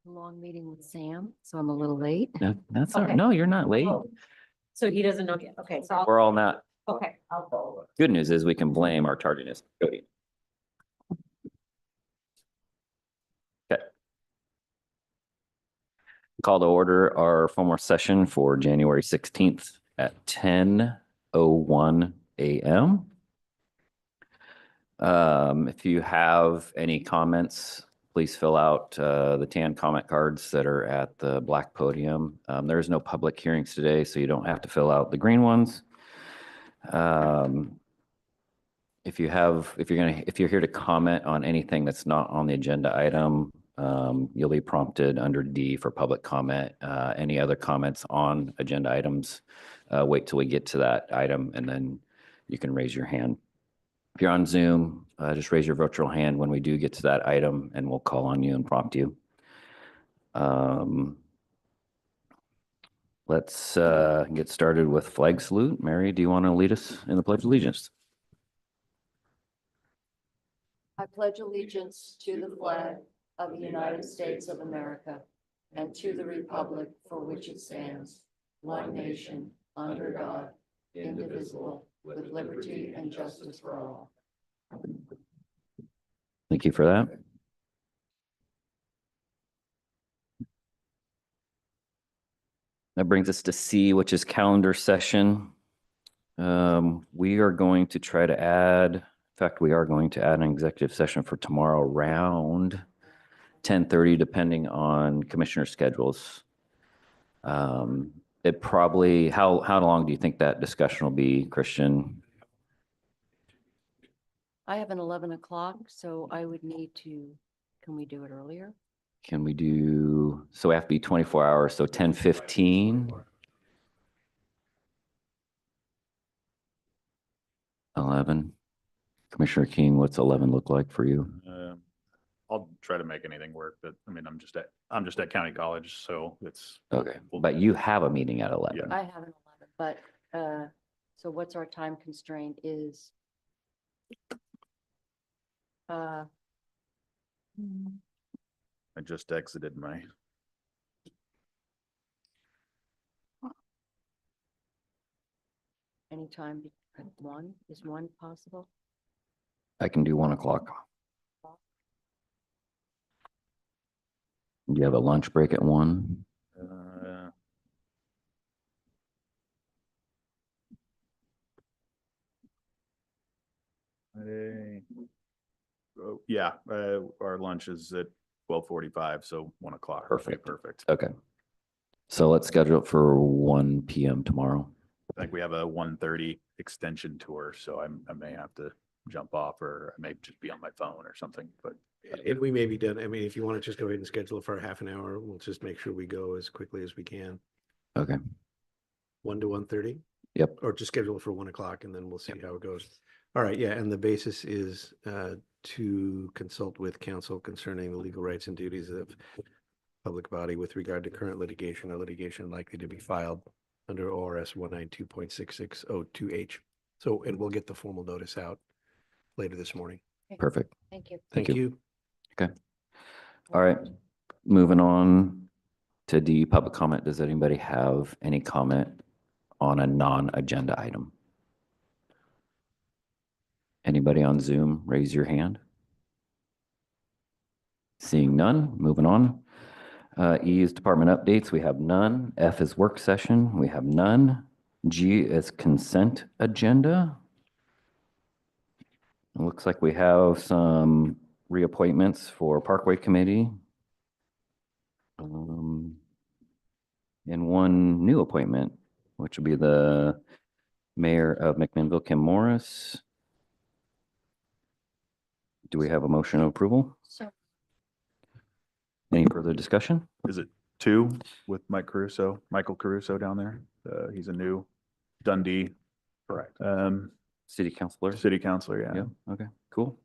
long meeting with Sam, so I'm a little late. That's all right. Okay. No, you're not late. Oh, so he doesn't know yet. Okay, so We're all not. okay, I'll go. Good news is we can blame our tardiness. Cody. Okay. Call to order our formal session for January 16th at 10:01 a.m. If you have any comments, please fill out the tan comment cards that are at the black podium. There is no public hearings today, so you don't have to fill out the green ones. If you're here to comment on anything that's not on the agenda item, you'll be prompted under D for public comment. Any other comments on agenda items, wait till we get to that item and then you can raise your hand. If you're on Zoom, just raise your virtual hand when we do get to that item and we'll call on you and prompt you. Let's get started with flag salute. Mary, do you want to lead us in the Pledge of Allegiance? I pledge allegiance to the flag of the United States of America and to the republic for which it stands, one nation, under God, indivisible, with liberty and justice for all. Thank you for that. That brings us to C, which is calendar session. We are going to try to add, in fact, we are going to add an executive session for tomorrow around 10:30, depending on commissioner schedules. It probably, how long do you think that discussion will be, Christian? I have an 11 o'clock, so I would need to, can we do it earlier? Can we do, so we have to be 24 hours, so 10:15? 11. Commissioner King, what's 11 look like for you? I'll try to make anything work, but I mean, I'm just at county college, so it's. Okay, but you have a meeting at 11. I have an 11, but, so what's our time constraint is? I just exited my, Anytime at 1, is 1 possible? I can do 1 o'clock. Do you have a lunch break at 1? yeah, our lunch is at 12:45, so 1 o'clock. Perfect. Perfect. Okay. So let's schedule it for 1 p.m. tomorrow. I think we have a 1:30 extension tour, so I may have to jump off, or I may just be on my phone or something, but. And we may be done. I mean, if you want to just go ahead and schedule it for a half an hour, we'll just make sure we go as quickly as we can. Okay. 1 to 1:30? Yep. Or just schedule it for 1 o'clock and then we'll see how it goes. All right, yeah, and the basis is to consult with counsel concerning the legal rights and duties of public body with regard to current litigation or litigation likely to be filed under ORS 192.6602H. So, and we'll get the formal notice out later this morning. Perfect. Thank you. Thank Thank you. you. All right. Moving on to D, public comment. Does anybody have any comment on a non-agenda item? Anybody on Zoom, raise your hand. Seeing none, moving on. E is department updates. We have none. F is work session. We have none. G is consent agenda. It looks like we have some reappointments for Parkway Committee. And one new appointment, which will be the mayor of McMinnville, Kim Morris. Do we have a motion of approval? So, Any further discussion? Is it 2 with Michael Caruso down there? He's a new Dundee. Correct. City councilor? City councilor, yeah. Yeah, okay, cool.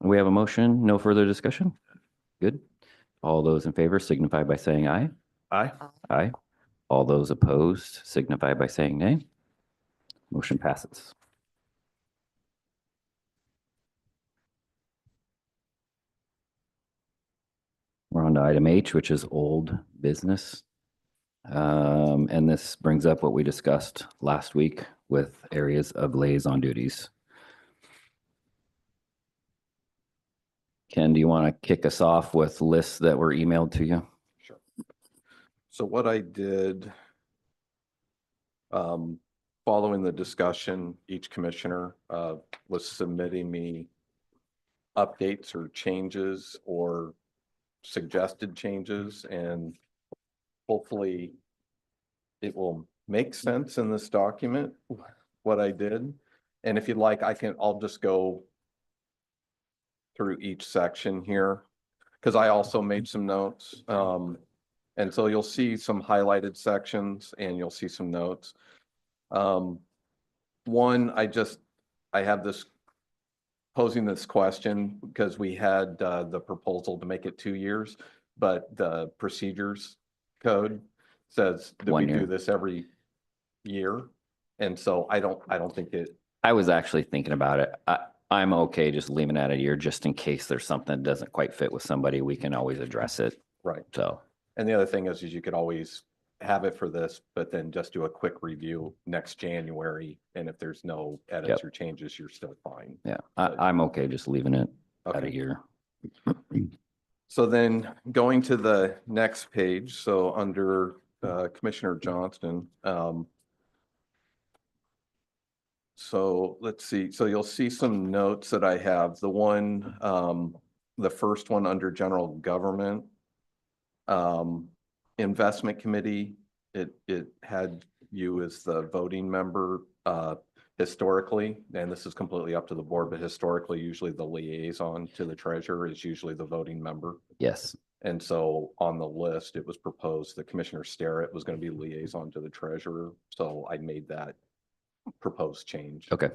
We have a motion, no further discussion? Good. All those in favor signify by saying aye. Aye. Aye. All those opposed signify by saying nay. Motion passes. We're on to item H, which is old business. And this brings up what we discussed last week with areas of liaison duties. Ken, do you want to kick us off with lists that were emailed to you? Sure. So what I did, following the discussion, each commissioner was submitting me updates or changes or suggested changes, and hopefully it will make sense in this document, what I did. And if you'd like, I'll just go through each section here, because I also made some notes. And so you'll see some highlighted sections and you'll see some notes. One, I have this posing this question because we had the proposal to make it 2 years, but the procedures code says that we 1 year. do this every year. And so I don't think it, I was actually thinking about it. I'm okay just leaving it at a year, just in case there's something that doesn't quite fit with somebody, we can always address it. right. So, And the other thing is you could always have it for this, but then just do a quick review next January. And if there's no edits Yep. or changes, you're still fine. yeah, I'm okay just leaving it at a Okay. year. So then going to the next page, so under Commissioner Johnston, so let's see, so you'll see some notes that I have. The one, the first one under general government, investment committee, it had you as the voting member historically, and this is completely up to the board, but historically, usually the liaison to the treasurer is usually the voting member. Yes. And so on the list, it was proposed that Commissioner Starrett was going to be liaison to the treasurer. So I made that proposed change. Okay.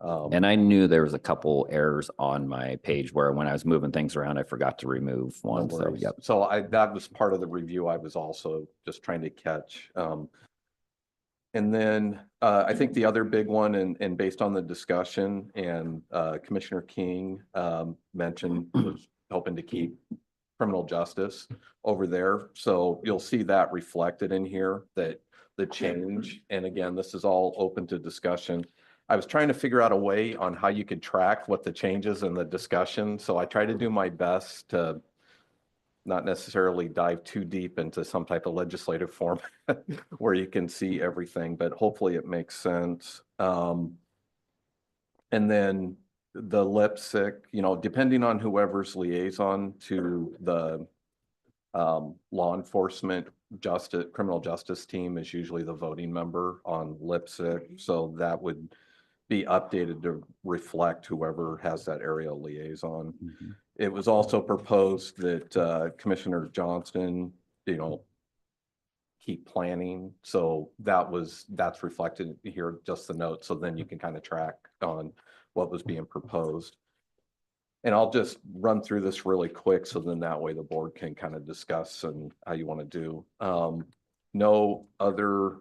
And And I knew there was a couple errors on my page where when I was moving things around, I forgot to remove one. So, yep. So that was part of the review. I was also just trying to catch. And then I think the other big one, and based on the discussion, and Commissioner King mentioned, was hoping to keep criminal justice over there. So you'll see that reflected in here, that the change, and again, this is all open to discussion. I was trying to figure out a way on how you could track what the changes in the discussion. So I try to do my best to not necessarily dive too deep into some type of legislative form where you can see everything, but hopefully it makes sense. And then the LIPSIC, depending on whoever's liaison to the law enforcement criminal justice team is usually the voting member on LIPSIC. So that would be updated to reflect whoever has that area liaison. Mm-hmm. It was also proposed that Commissioner Johnston, keep planning. So that's reflected here, just the note. So then you can kind of track on what was being proposed. And I'll just run through this really quick. So then that way the board can kind of discuss and how you want to do. No other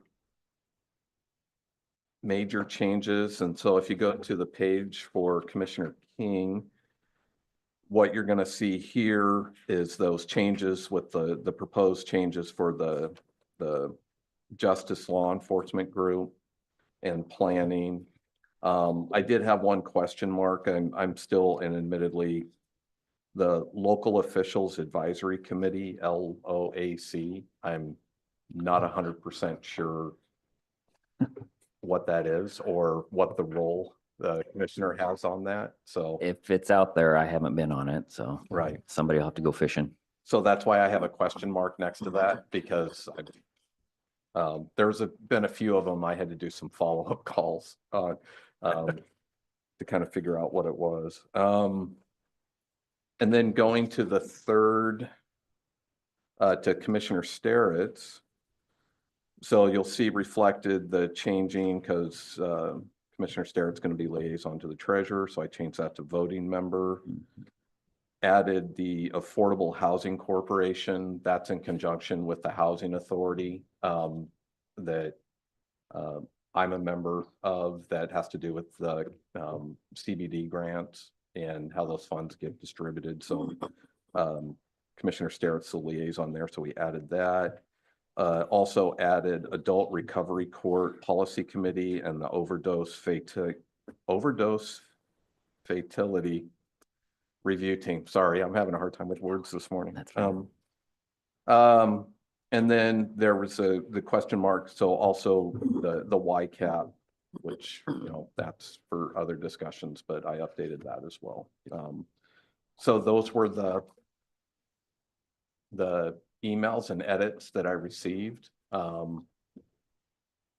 major changes. And so if you go to the page for Commissioner King, what you're going to see here is those changes with the proposed changes for the Justice Law Enforcement Group and planning. I did have one question mark. I'm still, and admittedly, the Local Officials Advisory Committee, LOAC. I'm not 100% sure what that is or what the role the commissioner has on that. So, If it's out there, I haven't been on it. So right. somebody will have to go fishing. So that's why I have a question mark next to that, because been a few of them I had to do some follow-up calls on to kind of figure out what it was. And then going to the third, to Commissioner Starrett's. So you'll see reflected the changing because Commissioner Starrett's going to be liaison to the treasurer. So I changed that to voting member. Added the Affordable Housing Corporation. That's in conjunction with the Housing Authority that I'm a member of, that has to do with the CBD grants and how those funds get distributed. So Commissioner Starrett's the liaison there, so we added that. Also added Adult Recovery Court Policy Committee and the Overdose Fatality Review Team. Sorry, I'm having a hard time with words this morning. That's fine. And then there was the question mark, so also the YCAP, which, you know, that's for other discussions, but I updated that as well. So those were the emails and edits that I received, and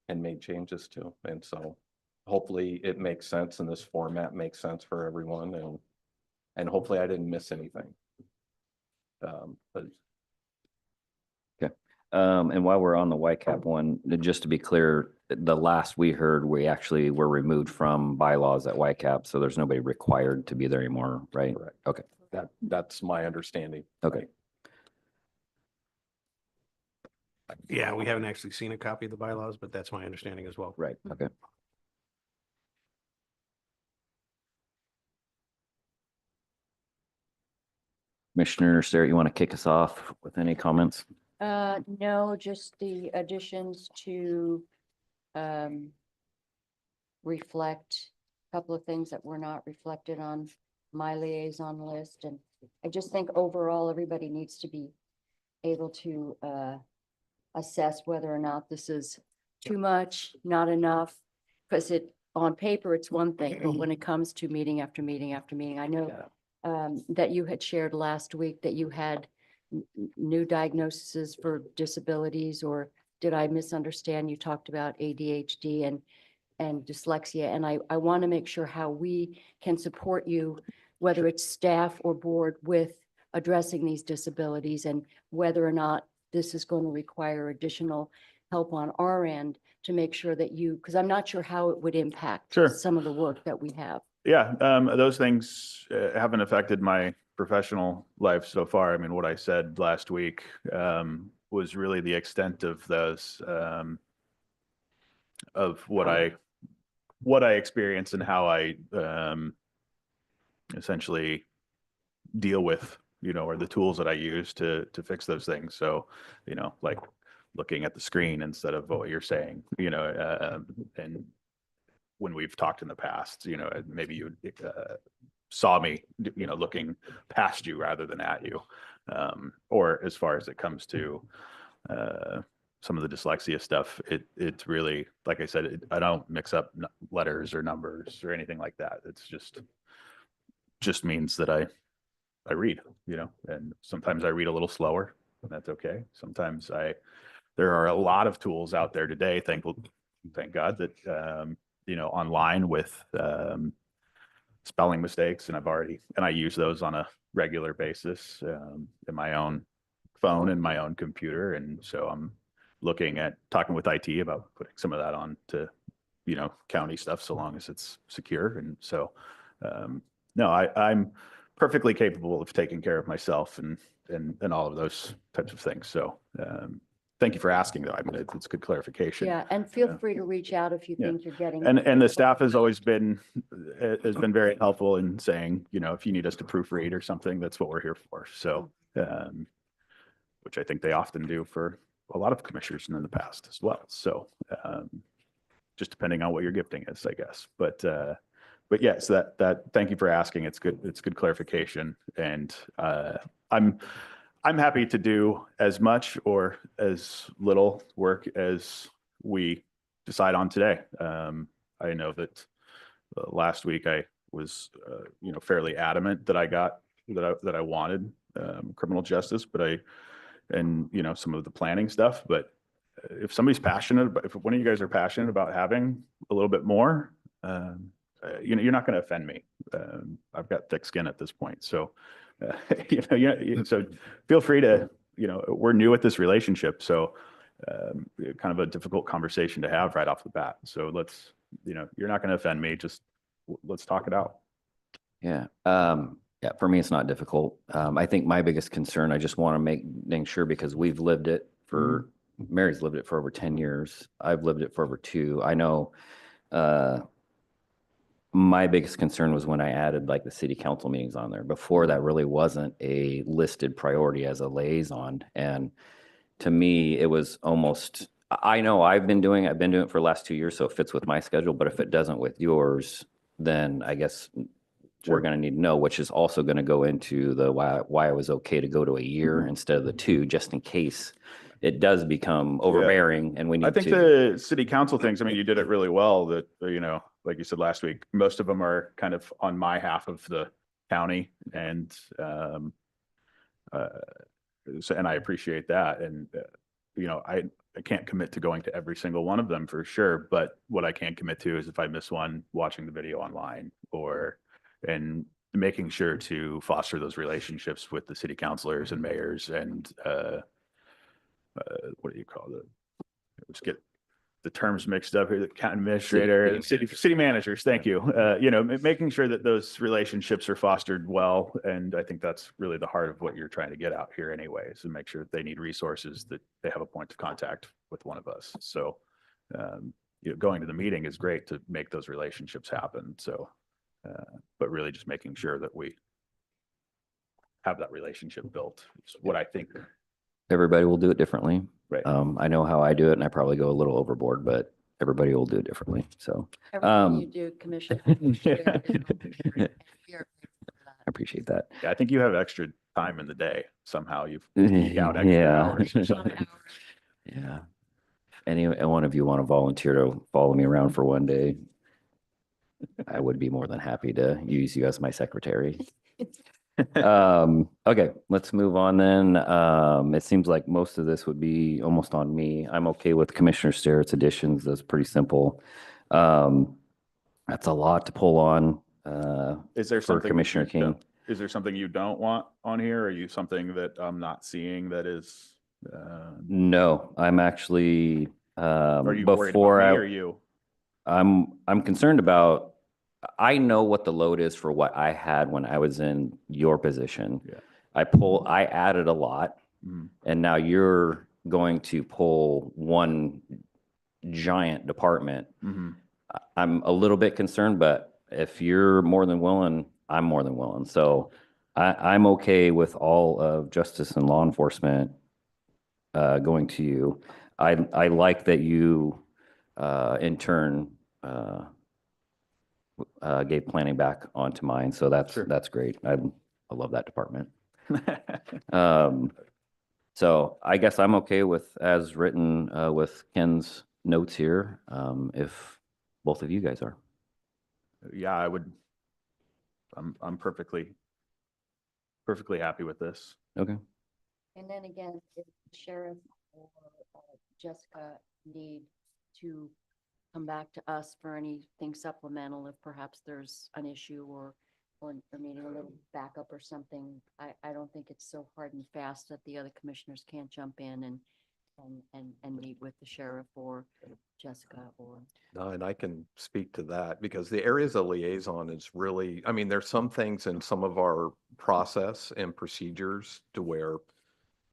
made changes to. And so hopefully it makes sense, and this format makes sense for everyone, and hopefully I didn't miss anything. But And while we're on the YCAP one, just to be clear, the last we heard, we actually were removed from bylaws at YCAP, so there's nobody required to be there anymore, right? Correct. Okay, that's my understanding. okay. Yeah, we haven't actually seen a copy of the bylaws, but that's my understanding as well. Right, okay. Commissioner Starrett, you want to kick us off with any comments? No, just the additions to reflect a couple of things that were not reflected on my liaison list. And I just think overall, everybody needs to be able to assess whether or not this is too much, not enough. Because on paper, it's one thing, but when it comes to meeting after meeting after meeting, I know that you had shared last week that you had new diagnoses for disabilities, or did I misunderstand? You talked about ADHD and dyslexia, and I want to make sure how we can support you, whether it's staff or board, with addressing these disabilities, and whether or not this is going to require additional help on our end to make sure that you, because I'm not sure how it would impact Sure. some of the work that we have. Yeah, those things haven't affected my professional life so far. I mean, what I said last week was really the extent of those, of what I experienced and how I essentially deal with, or the tools that I use to fix those things. So, like looking at the screen instead of what you're saying, and when we've talked in the past, maybe you saw me, looking past you rather than at you. Or as far as it comes to some of the dyslexia stuff, it's really, like I said, I don't mix up letters or numbers or anything like that. It's just means that I read, and sometimes I read a little slower, and that's okay. Sometimes there are a lot of tools out there today. Thank God that, online with spelling mistakes, and I use those on a regular basis in my own phone and my own computer. And so I'm looking at talking with IT about putting some of that on to, county stuff, so long as it's secure. And so, no, I'm perfectly capable of taking care of myself and all of those types of things. So, thank you for asking, though. I mean, it's good clarification. Yeah, and feel Yeah. free to reach out if you Yeah. think you're getting. And the staff has always been very helpful in saying, if you need us to proofread or something, that's what we're here for. So, which I think they often do for a lot of commissioners in the past as well. So, just depending on what your gifting is, I guess. But yes, that thank you for asking. It's good. It's good clarification. And I'm happy to do as much or as little work as we decide on today. I know that last week I was, fairly adamant that I wanted criminal justice, but some of the planning stuff. But if somebody's passionate, if one of you guys are passionate about having a little bit more, you're not going to offend me. I've got thick skin at this point, so. So feel free to, we're new at this relationship, so kind of a difficult conversation to have right off the bat. So let's, you're not going to offend me. Just let's talk it out. Yeah. Yeah, for me, it's not difficult. I think my biggest concern, I just want to make sure, because we've lived it for, Mary's lived it for over 10 years. I've lived it for over 2. I know my biggest concern was when I added like the city council meetings on there. Before that really wasn't a listed priority as a liaison. And to me, it was almost, I know I've been doing it for the last 2 years, so it fits with my schedule, but if it doesn't with yours, then I guess we're going to need to know, which is also going to go into the why it was okay to go to a year instead of the 2, just in case it does become overbearing and we I need think to. the city council things, I mean, you did it really well that, you know, like you said last week, most of them are kind of on my half of the county and, so, and I appreciate that. And, you know, I can't commit to going to every single one of them for sure. But what I can commit to is if I miss one, watching the video online and making sure to foster those relationships with the city councilors and mayors and, what do you call it? Let's get the terms mixed up here, the county administrator, and city managers, thank you. You know, making sure that those relationships are fostered well. And I think that's really the heart of what you're trying to get out here anyways, and make sure that they need resources, that they have a point of contact with one of us. So, you know, going to the meeting is great to make those relationships happen. So, but really just making sure that we have that relationship built is what I think. Everybody will do it differently. Right. I know how I do it and I probably go a little overboard, but everybody will do it differently. So Everything you do, Commissioner. is very different. We are grateful for that. I appreciate that. Yeah, I think you have extra time in the day. Somehow you've eke out extra Yeah. hours or something. Yeah. Any one of you want to volunteer to follow me around for one day, I would be more than happy to use you as my secretary. Okay, let's move on then. It seems like most of this would be almost on me. I'm okay with Commissioner Sterrett's additions. That's pretty simple. That's a lot to pull on. Is there For something? Commissioner King. Is there something you don't want on here? Are you something that I'm not seeing that is, No, I'm actually, are you worried before about me or you? I'm concerned about, I know what the load is for what I had when I was in your position. Yeah. I added a lot, Mhm. and now you're going to pull one giant department. Mhm. I'm a little bit concerned, but if you're more than willing, I'm more than willing. So I'm okay with all of justice and law enforcement going to you. I like that you in turn gave planning back onto mine. So Sure. that's great. I love that department. So I guess I'm okay with as written with Ken's notes here. If both of you guys are. Yeah, I'm perfectly happy with this. Okay. And then again, if the sheriff or Jessica need to come back to us for anything supplemental, if perhaps there's an issue or needing a little backup or something, I don't think it's so hard and fast that the other commissioners can't jump in and meet with the sheriff or Jessica or. No, and I can speak to that because the areas of liaison is really, I mean, there's some things in some of our process and procedures to where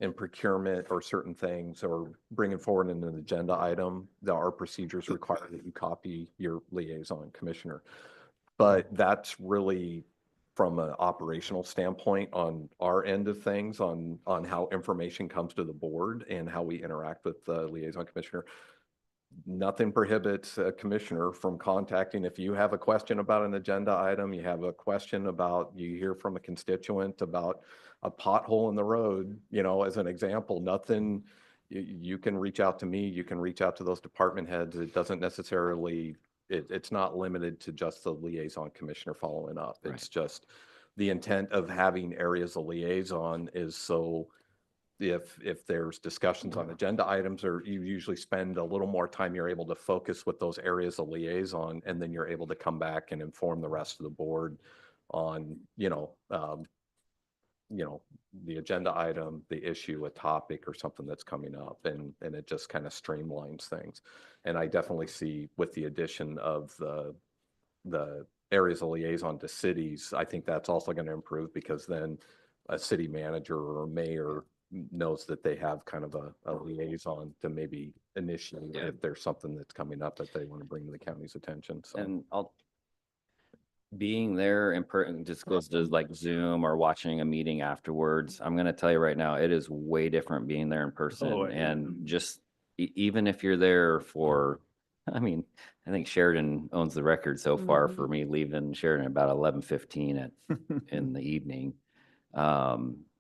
in procurement or certain things or bringing forward an agenda item, there are procedures require that you copy your liaison commissioner. But that's really from an operational standpoint on our end of things, on how information comes to the board and how we interact with the liaison commissioner. Nothing prohibits a commissioner from contacting. If you have a question about an agenda item, you have a question about, you hear from a constituent about a pothole in the road, you know, as an example, nothing, you can reach out to me, you can reach out to those department heads. It doesn't necessarily, it's not limited to just the liaison commissioner following up. It's just the intent of having areas of liaison is so if there's discussions on agenda items, or you usually spend a little more time, you're able to focus with those areas of liaison, and then you're able to come back and inform the rest of the board on, the agenda item, the issue, a topic or something that's coming up, and it just kind of streamlines things. And I definitely see with the addition of the areas of liaison to cities, I think that's also going to improve because then a city manager or mayor knows that they have kind of a liaison to maybe initiate if there's something that's coming up that they want to bring to the county's attention. So And being there in person just goes to like Zoom or watching a meeting afterwards. I'm gonna tell you right now, it is way different being there in person Oh, yeah. and just even if you're there for, I mean, I think Sheridan owns the record so far for me leaving Sheridan about 11:15 in the evening.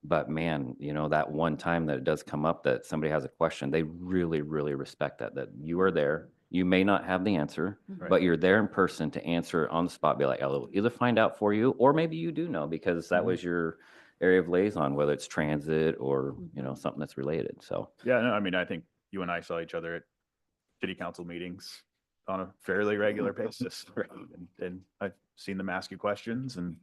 But man, you know, that one time that it does come up that somebody has a question, they really, really respect that you are there. You may not have the answer, Right. but you're there in person to answer it on the spot. Be like, I'll either find out for you, or maybe you do know because that Mhm. was your area of liaison, whether it's transit or, you know, something that's related. So, Yeah, no, I mean, I think you and I saw each other at city council meetings on a fairly regular basis. Right? And I've seen them ask you questions and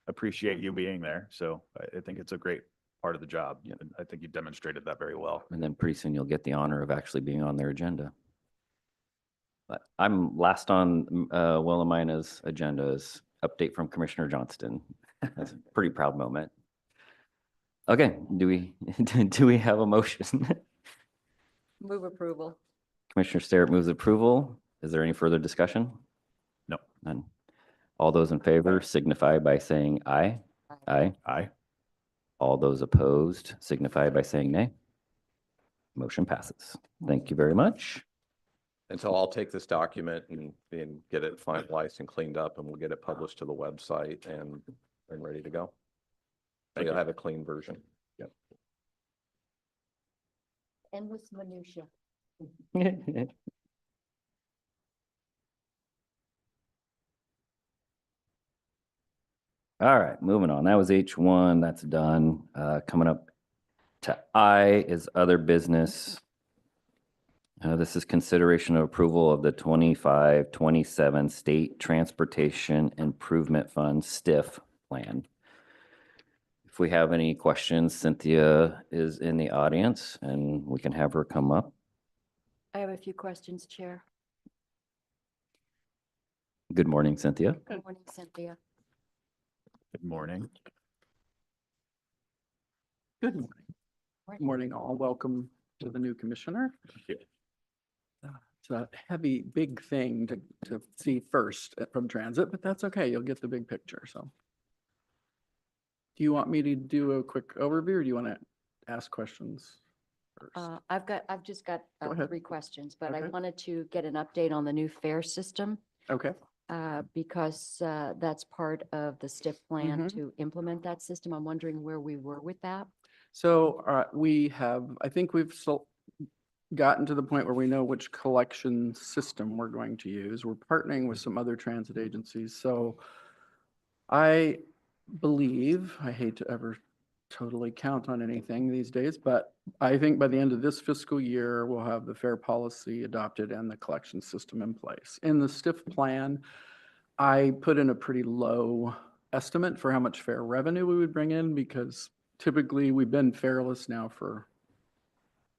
appreciate you being there. So I think it's a great part of the job. And I think you demonstrated that very well. and then pretty soon you'll get the honor of actually being on their agenda. But I'm last on Wilhelmina's agenda is update from Commissioner Johnston. That's a pretty proud moment. Okay, do we have a motion? Move approval. Commissioner Sterrett moves approval. Is there any further discussion? No. None. All those in favor signify by saying aye. Aye. Aye. All those opposed signify by saying nay. Motion passes. Thank you very much. And so I'll take this document and get it finalized and cleaned up, and we'll get it published to the website and ready to go. So Thank you'll you. have a clean version. Endless minutia. All right, moving on. That was H1. That's done. Coming up to I is other business. This is consideration of approval of the 25-27 State Transportation Improvement Fund STIF plan. If we have any questions, Cynthia is in the audience and we can have her come up. I have a few questions, Chair. Good morning, Cynthia. Good morning, Cynthia. Good morning. Good morning. Morning, all. Welcome to the new commissioner. you. It's a heavy, big thing to see first from transit, but that's okay. You'll get the big picture, so. Do you want me to do a quick overview or do you want to ask questions first? I've just got Go ahead. 3 questions, but I Okay. wanted to get an update on the new fare system Okay, because that's part of the STIF plan Mhm. to implement that system. I'm wondering where we were with that. so we have, I think we've gotten to the point where we know which collection system we're going to use. We're partnering with some other transit agencies, so I believe, I hate to ever totally count on anything these days, but I think by the end of this fiscal year, we'll have the fare policy adopted and the collection system in place. In the STIF plan, I put in a pretty low estimate for how much fare revenue we would bring in because typically we've been fareless now for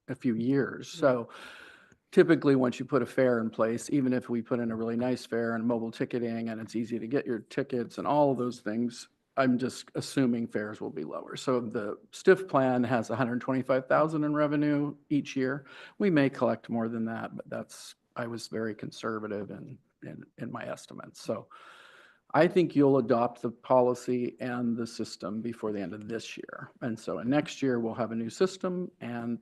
a few years. So typically, once you put a fare in place, even if we put in a really nice fare and mobile ticketing and it's easy to get your tickets and all of those things, I'm just assuming fares will be lower. So the STIF plan has 125,000 in revenue each year. We may collect more than that, but I was very conservative in my estimates. So I think you'll adopt the policy and the system before the end of this year. And so next year we'll have a new system and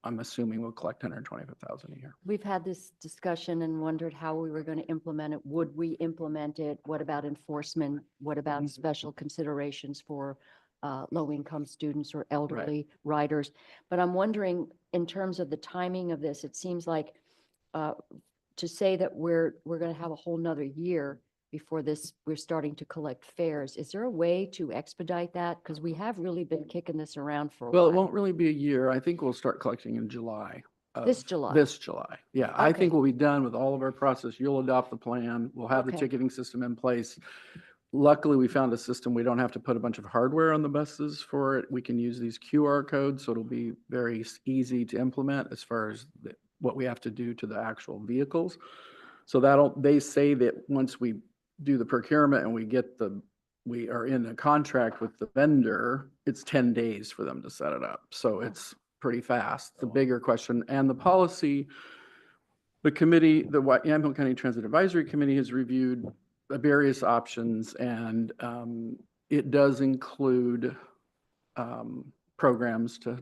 I'm assuming we'll collect 125,000 a year. We've had this discussion and wondered how we were going to implement it. Would we implement it? What about enforcement? What about special considerations for low-income students or elderly riders? But I'm wondering, in terms of the timing of this, it seems like to say that we're going to have a whole nother year before we're starting to collect fares. Is there a way to expedite that? Because we have really been kicking this around for a while. Well, it won't really be a year. I think we'll start collecting in July. This July? This July. Yeah, I think Okay. we'll be done with all of our process. You'll adopt the plan. We'll have the Okay. ticketing system in place. Luckily, we found a system. We don't have to put a bunch of hardware on the buses for it. We can use these QR codes, so it'll be very easy to implement as far as what we have to do to the actual vehicles. So they say that once we do the procurement and we are in a contract with the vendor, it's 10 days for them to set it up. So it's pretty fast. The bigger question and the policy, the committee, the Yamhill County Transit Advisory Committee has reviewed various options, and it does include programs to,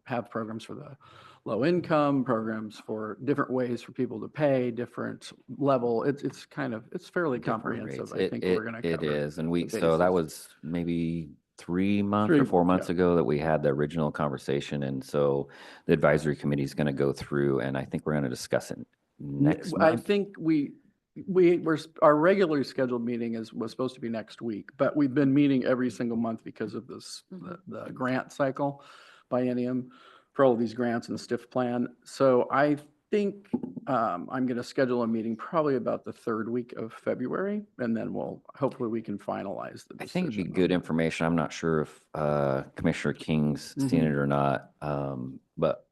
have programs for the low income, programs for different ways for people to pay, different level. It's fairly different comprehensive. rates. I think we're going to It cover. is, and the so that bases. was maybe 3 months or 4 months Yeah. ago that we had the original conversation, and so the advisory committee is going to go through, and I think we're going to discuss it next I month. think our regularly scheduled meeting was supposed to be next week, but we've been meeting every single month because of this, the grant cycle biennium for all of these grants and the STIF plan. So I think I'm going to schedule a meeting probably about the third week of February, and then hopefully we can finalize the I decision. think it'd be on good that. information. I'm not sure if Commissioner King's seen Mhm. it or not, but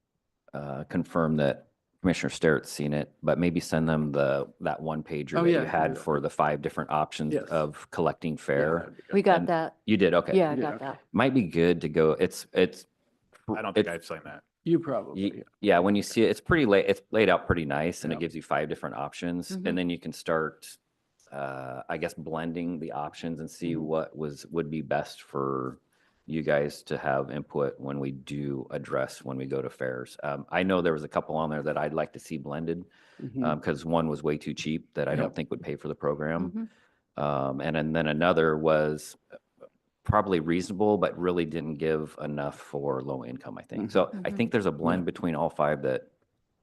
confirm that Commissioner Sterrett's seen it, but maybe send them that one pager Oh, that yeah, you I can had do that. for the 5 different options Yes. of collecting Yeah, fare. that'd be good. We got And that. You did, okay. Yeah, I Yeah, got okay. that. Might be good to go. It's I don't think I've seen that. You probably. Yeah, when you see it, it's pretty late. It's laid out pretty nice, and Yeah. it gives you 5 different options, Mhm. and then you can start, I guess, blending the options and see Mhm. what would be best for you guys to have input when we do address when we go to fairs. I know there was a couple on there that I'd like to see blended Mhm. because one was way too cheap that I don't Yep. think would pay for the program, Mhm. and then another was probably reasonable, but really didn't give enough for low income, I think. Mhm. So I Mhm. think there's a blend between all 5 that.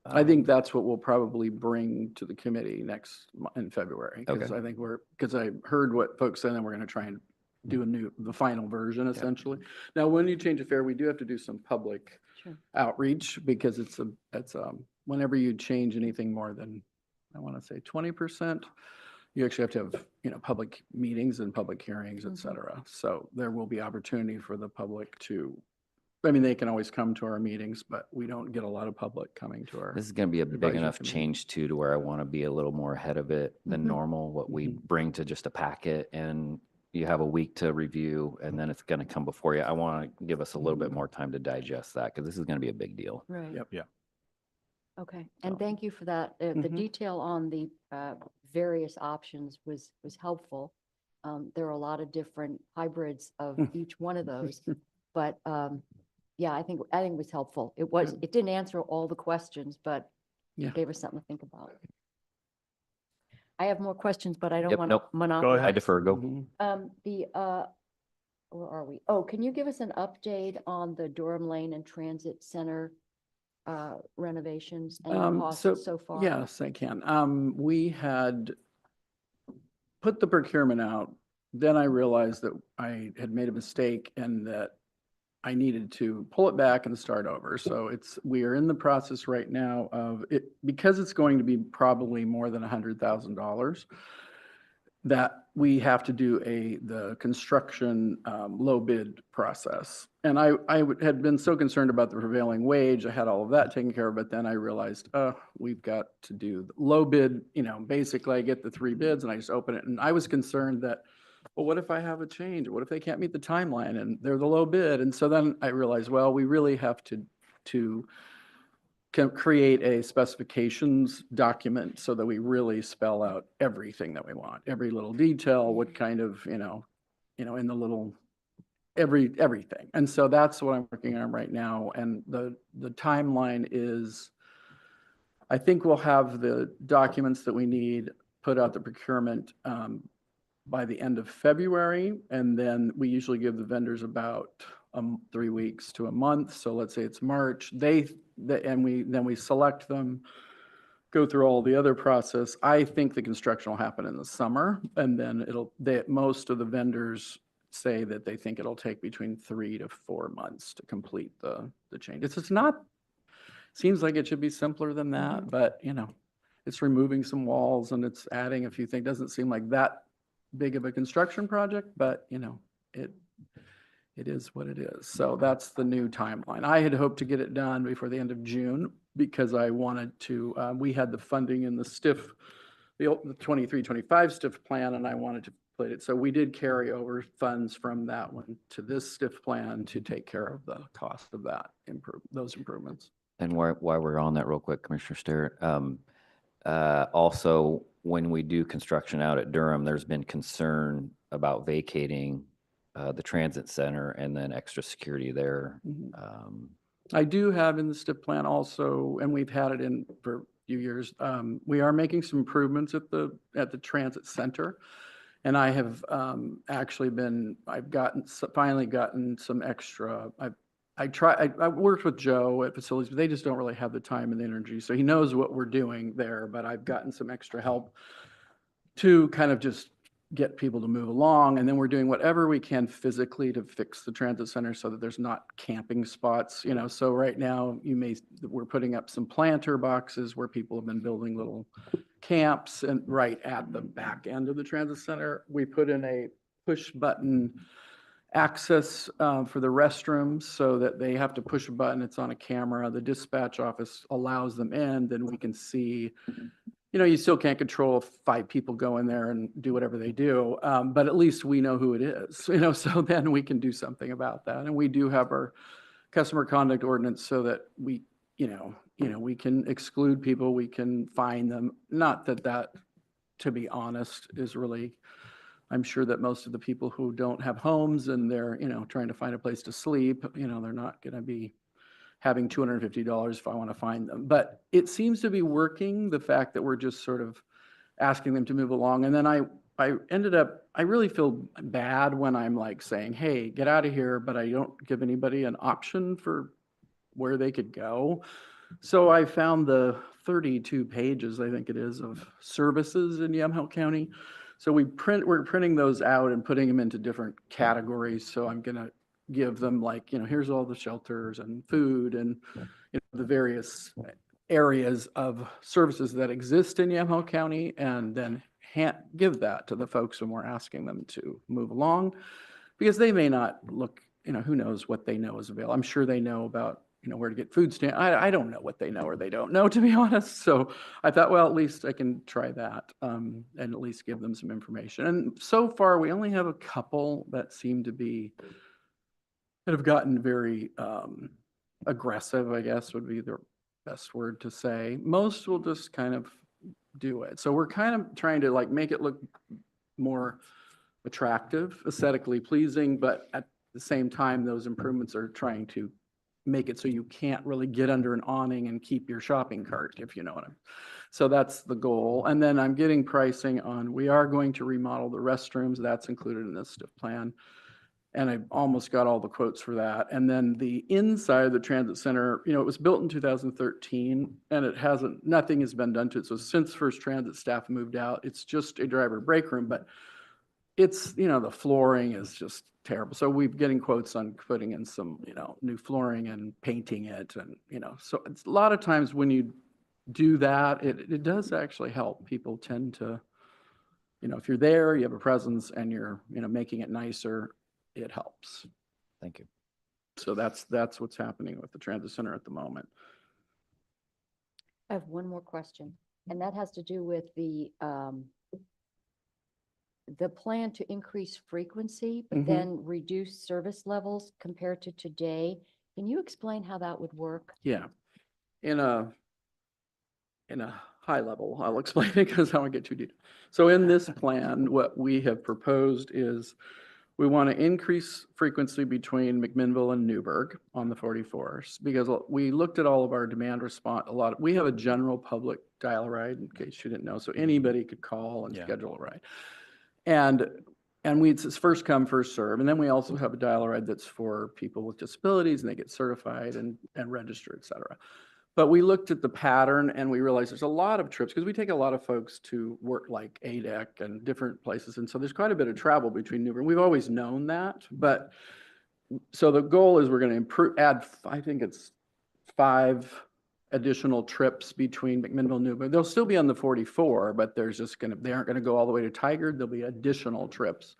I think that's what we'll probably bring to the committee in February. Because Okay. I think because I heard what folks said, and we're going to try and do the final version essentially. Now, when you change a fare, we do have to do some public Sure. outreach because it's whenever you change anything more than, I want to say 20%, you actually have to have, public meetings and public hearings, et Mhm. cetera. So there will be opportunity for the public they can always come to our meetings, but we don't get a lot of public coming to our. This is going to be a big advisory enough committee. change too, to where I want to be a little more ahead of it than Mhm. normal, what we Mhm. bring to just a packet, and you have a week to review, and then it's going to come before you. I want to give us a little bit more time to digest that, because this is going to be a big deal. Right. Yep. Yeah. Okay, and So- thank you for that. The Mhm. detail on the various options was helpful. There are a lot of different hybrids of each one of those, but yeah, I think it was helpful. It didn't answer all the questions, but Yeah. it gave us something to think about. I have more questions, but I don't Yep, want nope. to Go monopolize. I defer, go. Mhm. Where are we? Oh, can you give us an update on the Durham Lane and Transit Center renovations and costs so far? Yes, I can. We had put the procurement out. Then I realized that I had made a mistake and that I needed to pull it back and start over. So we are in the process right now of it, because it's going to be probably more than $100,000, that we have to do the construction low bid process. And I had been so concerned about the prevailing wage, I had all of that taken care of, but then I realized, we've got to do the low bid, basically I get the 3 bids and I just open it. And I was concerned that, well, what if I have a change? What if they can't meet the timeline and they're the low bid? And so then I realized, well, we really have to can create a specifications document so that we really spell out everything that we want, every little detail, what kind of, in the little, everything. And so that's what I'm working on right now. And the timeline is, I think we'll have the documents that we need, put out the procurement by the end of February. And then we usually give the vendors about 3 weeks to a month. So let's say it's March, then we select them, go through all the other process. I think the construction will happen in the summer, and then most of the vendors say that they think it'll take between 3 to 4 months to complete the changes. It's not, seems like it should be simpler than that, but it's removing some walls and it's adding a few things. Doesn't seem like that big of a construction project, but it is what it is. So that's the new timeline. I had hoped to get it done before the end of June because I wanted to, we had the funding in the STIF, the 23-25 STIF plan, and I wanted to complete it. So we did carry over funds from that one to this STIF plan to take care of the cost of those improvements. And while we're on that real quick, Commissioner Sterrett, also, when we do construction out at Durham, there's been concern about vacating the transit center and then extra security there. Mhm. Um, I do have in the STIP plan also, and we've had it in for a few years, we are making some improvements at the transit center. And I have actually I've finally gotten some extra, I worked with Joe at facilities, but they just don't really have the time and the energy. So he knows what we're doing there, but I've gotten some extra help to kind of just get people to move along. And then we're doing whatever we can physically to fix the transit center so that there's not camping spots, you know. So right now we're putting up some planter boxes where people have been building little camps, and right at the back end of the transit center, we put in a push button access for the restrooms so that they have to push a button. It's on a camera. The dispatch office allows them in, then we can see, you know, you still can't control if 5 people go in there and do whatever they do, but at least we know who it is, you know, so then we can do something about that. And we do have our customer conduct ordinance so that we, we can exclude people, we can fine them. Not that, to be honest, is really, I'm sure that most of the people who don't have homes and they're, trying to find a place to sleep, they're not going to be having $250 if I want to find them. But it seems to be working, the fact that we're just sort of asking them to move along. And then I really feel bad when I'm like saying, hey, get out of here, but I don't give anybody an option for where they could go. So I found the 32 pages, I think it is, of services in Yamhill County. So we're printing those out and putting them into different categories. So I'm gonna give them like, here's all the shelters and food and the various areas of services that exist in Yamhill County, and then give that to the folks when we're asking them to move along, because they may not look, who knows what they know is available. I'm sure they know about, where to get food stamps. I don't know what they know or they don't know, to be honest. So I thought, well, at least I can try that and at least give them some information. And so far, we only have a couple that seem to be, that have gotten very aggressive, I guess would be the best word to say. Most will just kind of do it. So we're kind of trying to like make it look more attractive, aesthetically pleasing, but at the same time, those improvements are trying to make it so you can't really get under an awning and keep your shopping cart, if you know what I mean. So that's the goal. And then I'm getting pricing on, we are going to remodel the restrooms. That's included in this STIF plan. And I almost got all the quotes for that. And then the inside of the transit center, it was built in 2013 and nothing has been done to it. So since First Transit staff moved out, it's just a driver break room, but it's, the flooring is just terrible. So we're getting quotes on putting in some, new flooring and painting it. And, so it's a lot of times when you do that, it does actually help. People tend to, if you're there, you have a presence and you're, making it nicer, it helps. Thank you. So that's what's happening with the transit center at the moment. I have one more question, and that has to do with the plan to increase frequency, but Mhm. then reduce service levels compared to today. Can you explain how that would work? Yeah. In a high level, I'll explain it because I don't want to get too deep. So in this plan, what we have proposed is we want to increase frequency between McMinnville and Newburgh on the 44s, because we looked at all of our demand response. We have a general public dial-a-ride, in case you didn't know, so anybody could call and Yeah. schedule a ride. And it's first come, first serve. And then we also have a dial-a-ride that's for people with disabilities, and they get certified and registered, et cetera. But we looked at the pattern and we realized there's a lot of trips, because we take a lot of folks to work like ADEC and different places. And so there's quite a bit of travel between Newburgh. We've always known that. But so the goal is we're going to add, I think it's 5 additional trips between McMinnville and Newburgh. They'll still be on the 44, but they aren't going to go all the way to Tigard. There'll be additional trips.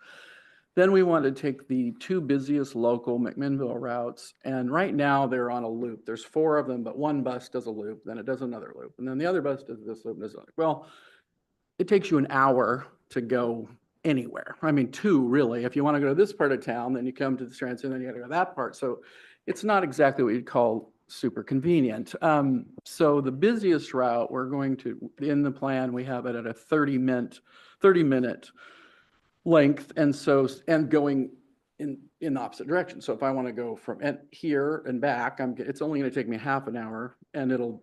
Then we want to take the 2 busiest local McMinnville routes, and right now they're on a loop. There's 4 of them, but one bus does a loop, then it does another loop, and then the other bus does this loop and this loop. Well, it takes you an hour to go anywhere. I mean, 2 really. If you want to go to this part of town, then you come to the transit, and then you got to go to that part. So it's not exactly what you'd call super convenient. So the busiest route, we're going to, in the plan, we have it at a 30-minute length. And so, and going in the opposite direction. So if I want to go from here and back, it's only going to take me half an hour, and it'll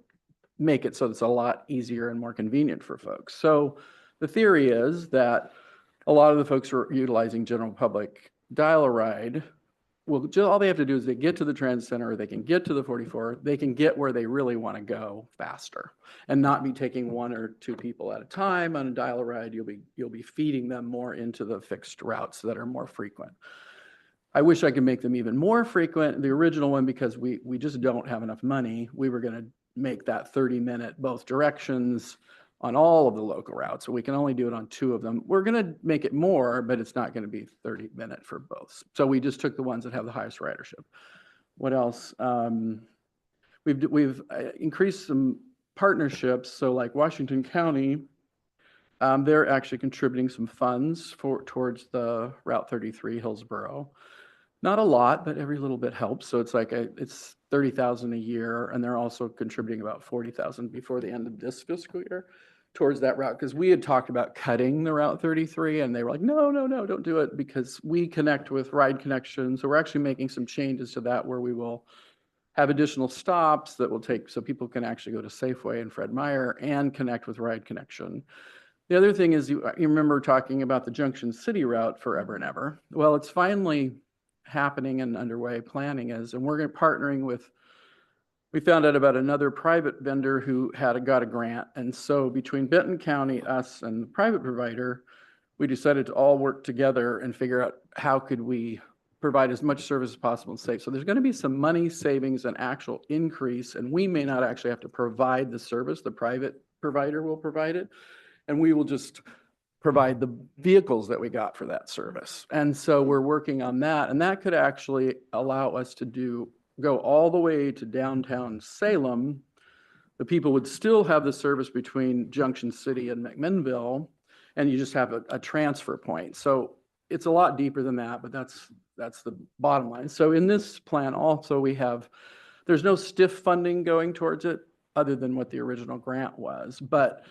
make it so it's a lot easier and more convenient for folks. So the theory is that a lot of the folks who are utilizing general public dial-a-ride, well, all they have to do is they get to the transit center, or they can get to the 44, they can get where they really want to go faster and not be taking one or two people at a time on a dial-a-ride. You'll be feeding them more into the fixed routes that are more frequent. I wish I could make them even more frequent. The original one, because we just don't have enough money, we were going to make that 30-minute both directions on all of the local routes. So we can only do it on 2 of them. We're going to make it more, but it's not going to be 30-minute for both. So we just took the ones that have the highest ridership. What else? We've increased some partnerships. So like Washington County, they're actually contributing some funds towards the Route 33 Hillsborough. Not a lot, but every little bit helps. So it's like it's $30,000 a year, and they're also contributing about $40,000 before the end of this fiscal year towards that route. Because we had talked about cutting the Route 33, and they were like, no, don't do it, because we connect with Ride Connection. So we're actually making some changes to that, where we will have additional stops that will take, so people can actually go to Safeway and Fred Meyer and connect with Ride Connection. The other thing is, you remember talking about the Junction City route forever and ever. Well, it's finally happening and underway. Planning is, and we're partnering with, we found out about another private vendor who got a grant. And so between Benton County, us, and the private provider, we decided to all work together and figure out how could we provide as much service as possible and safe. So there's going to be some money savings and actual increase, and we may not actually have to provide the service. The private provider will provide it, and we will just provide the vehicles that we got for that service. And so we're working on that, and that could actually allow us to go all the way to downtown Salem. The people would still have the service between Junction City and McMinnville, and you just have a transfer point. So it's a lot deeper than that, but that's the bottom line. So in this plan also, there's no STIF funding going towards it other than what the original grant was, but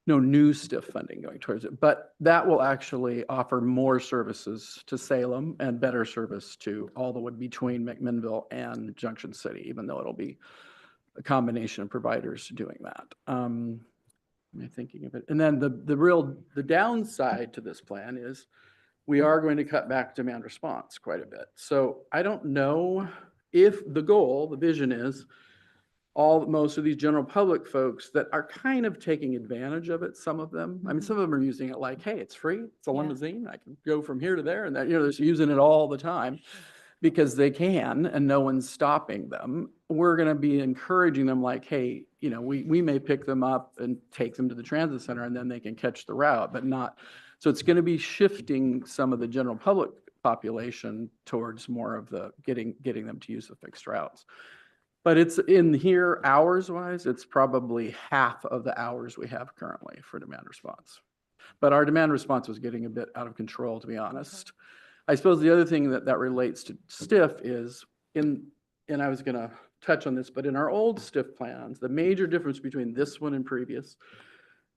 no new STIF funding going towards it. But that will actually offer more services to Salem and better service to all the way between McMinnville and Junction City, even though it'll be a combination of providers doing that. Am I thinking of it? And then the downside to this plan is we are going to cut back demand response quite a bit. So I don't know if the vision is most of these general public folks that are kind of taking advantage of it, some of them. I mean, some of them are using it like, hey, it's free, it's a limousine, I can go from here to there, and that, they're using it all the time because they can, and no one's stopping them. We're going to be encouraging them like, hey, we may pick them up and take them to the transit center, and then they can catch the route, but not. So it's going to be shifting some of the general public population towards more of the getting them to use the fixed routes. But it's in here, hours-wise, it's probably half of the hours we have currently for demand response. But our demand response was getting a bit out of control, to be honest. I suppose the other thing that relates to STIF is, and I was going to touch on this, but in our old STIF plans, the major difference between this one and previous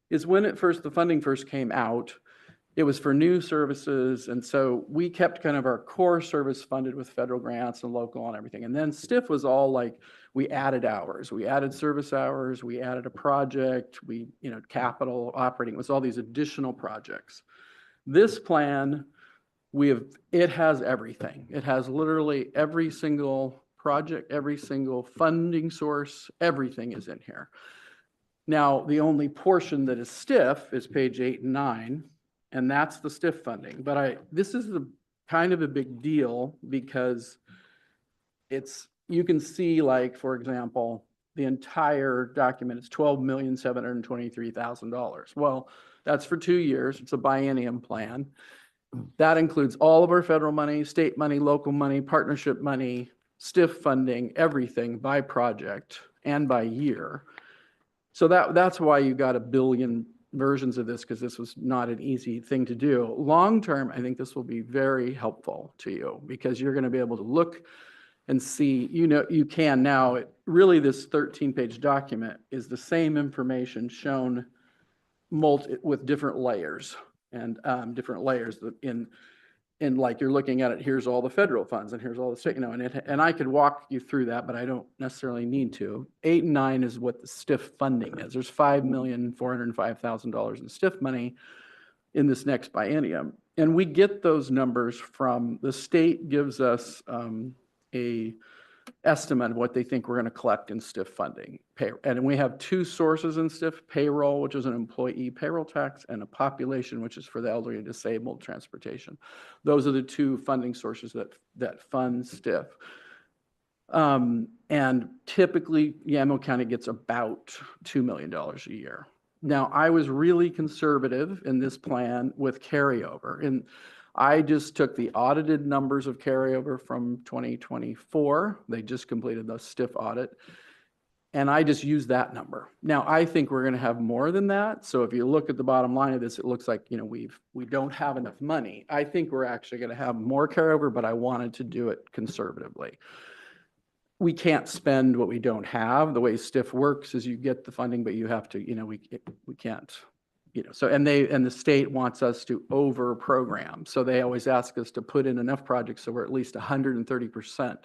is when the funding first came out, it was for new services. And so we kept kind of our core service funded with federal grants and local and everything. And then STIF was all like, we added hours, we added service hours, we added a project, capital operating, it was all these additional projects. This plan, it has everything. It has literally every single project, every single funding source, everything is in here. Now, the only portion that is STIF is page 8 and 9. And that's the STIF funding. But this is kind of a big deal because you can see, like, for example, the entire document is $12,723,000. Well, that's for 2 years. It's a biennium plan. That includes all of our federal money, state money, local money, partnership money, STIF funding, everything by project and by year. So that's why you got a billion versions of this, because this was not an easy thing to do. Long term, I think this will be very helpful to you because you're going to be able to look and see, you know, you can now, really this 13-page document is the same information shown with different layers and different layers in like you're looking at it, here's all the federal funds and here's all the state, you know, and I could walk you through that, but I don't necessarily need to. 8 and 9 is what the STIF funding is. There's $5,405,000 in STIF money in this next biennium. And we get those numbers from, the state gives us a estimate of what they think we're going to collect in STIF funding. And we have 2 sources in STIF: payroll, which is an employee payroll tax, and a population, which is for the elderly and disabled transportation. Those are the 2 funding sources that fund STIF. And typically, Yamhill County gets about $2 million a year. Now, I was really conservative in this plan with carryover, and I just took the audited numbers of carryover from 2024. They just completed the STIF audit, and I just used that number. Now, I think we're going to have more than that. So if you look at the bottom line of this, it looks like, you know, we don't have enough money. I think we're actually going to have more carryover, but I wanted to do it conservatively. We can't spend what we don't have. The way STIF works is you get the funding, but you have to, you know, we can't, you know, so, and the state wants us to over program. So they always ask us to put in enough projects so we're at least 130%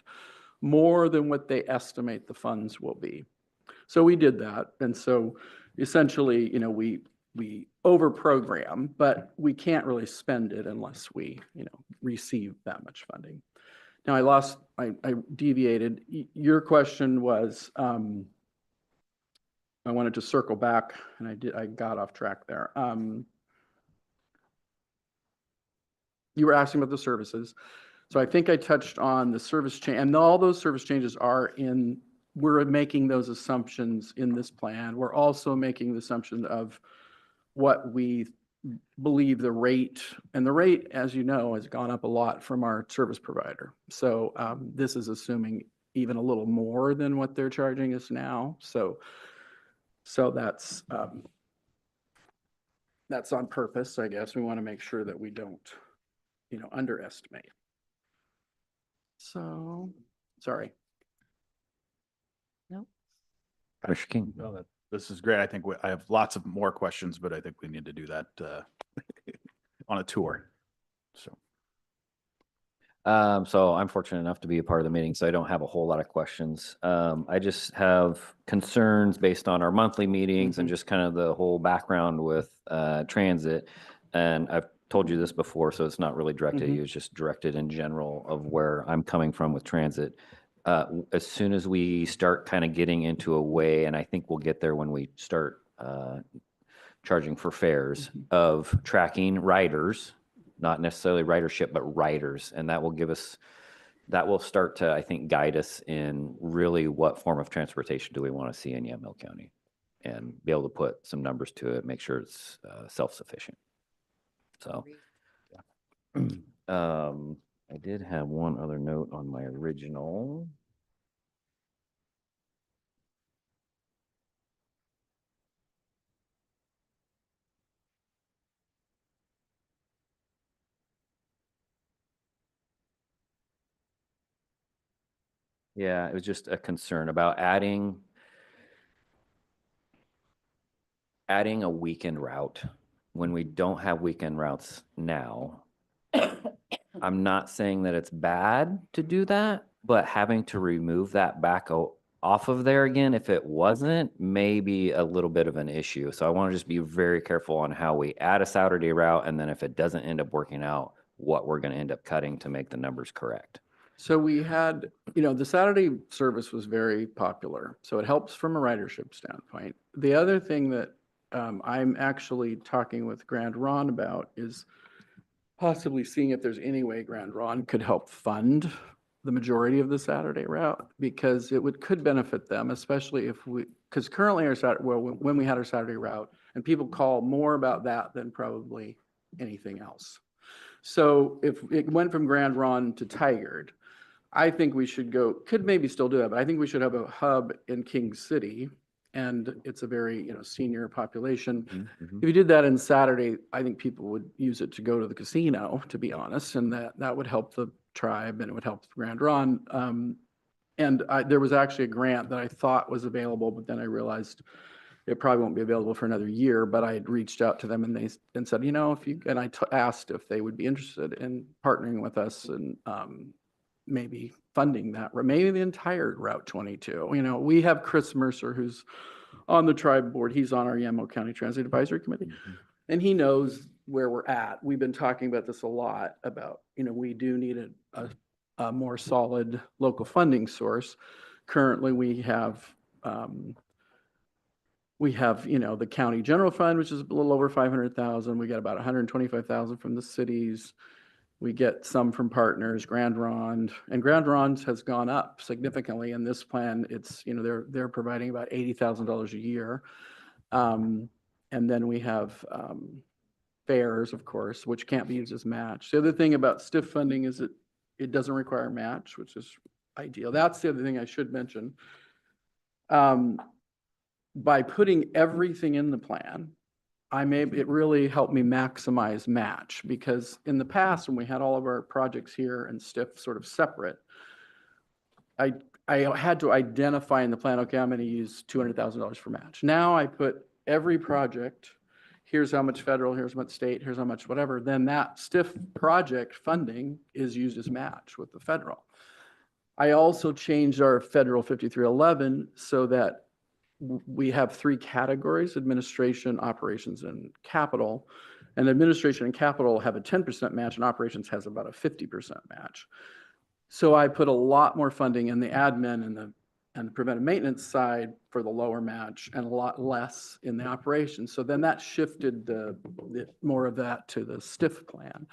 more than what they estimate the funds will be. So we did that. And so essentially, you know, we over program, but we can't really spend it unless we, you know, receive that much funding. Now I deviated. Your question was, I wanted to circle back, and I got off track there. You were asking about the services. So I think I touched on the service change, and all those service changes are we're making those assumptions in this plan. We're also making the assumption of what we believe the rate, and the rate, as you know, has gone up a lot from our service provider. So this is assuming even a little more than what they're charging us now. So that's on purpose, I guess. We want to make sure that we don't, you know, underestimate. So, sorry. Commissioner King. No, this is great. I think I have lots of more questions, but I think we need to do that on a tour. So. So I'm fortunate enough to be a part of the meeting, so I don't have a whole lot of questions. I just have concerns based on our monthly meetings and just kind of the whole background with transit. And I've told you this before, so it's not really directed at you. It's just directed in general of where I'm coming from with transit. As soon as we start kind of getting into a way, and I think we'll get there when we start charging for fares, of tracking riders, not necessarily ridership, but riders. And that will give us, that will start to, I think, guide us in really what form of transportation do we want to see in Yamhill County, and be able to put some numbers to it, make sure it's self-sufficient. So I did have one other note on my original. Yeah, it was just a concern about adding a weekend route when we don't have weekend routes now. I'm not saying that it's bad to do that, but having to remove that back off of there again, if it wasn't, maybe a little bit of an issue. So I want to just be very careful on how we add a Saturday route, and then if it doesn't end up working out, what we're going to end up cutting to make the numbers correct. So we had, you know, the Saturday service was very popular, so it helps from a ridership standpoint. The other thing that I'm actually talking with Grand Ron about is possibly seeing if there's any way Grand Ron could help fund the majority of the Saturday route, because it could benefit them, especially if because currently our Saturday, well, when we had our Saturday route, and people call more about that than probably anything else. So if it went from Grand Ron to Tigard, I think we should could maybe still do that, but I think we should have a hub in King City, and it's a very, you know, senior population. If you did that in Saturday, I think people would use it to go to the casino, to be honest, and that would help the tribe, and it would help Grand Ron. And there was actually a grant that I thought was available, but then I realized it probably won't be available for another year, but I had reached out to them and they said, you know, and I asked if they would be interested in partnering with us and maybe funding that, maybe the entire Route 22. You know, we have Chris Mercer, who's on the tribe board. He's on our Yamaha County Transit Advisory Committee, and he knows where we're at. We've been talking about this a lot about, you know, we do need a more solid local funding source. Currently, we have, you know, the county general fund, which is a little over 500,000. We got about 125,000 from the cities. We get some from partners, Grand Ronde, and Grand Ronde has gone up significantly in this plan. It's, you know, they're providing about $80,000 a year. And then we have fares, of course, which can't be used as match. The other thing about STIF funding is it doesn't require match, which is ideal. That's the other thing I should mention. By putting everything in the plan, it really helped me maximize match, because in the past, when we had all of our projects here and STIF sort of separate, I had to identify in the plan, okay, I'm going to use $200,000 for match. Now I put every project, here's how much federal, here's how much state, here's how much whatever, then that STIF project funding is used as match with the federal. I also changed our federal 5311 so that we have three categories: administration, operations, and capital. And administration and capital have a 10% match, and operations has about a 50% match. So I put a lot more funding in the admin and the preventive maintenance side for the lower match, and a lot less in the operations. So then that shifted more of that to the STIF plan.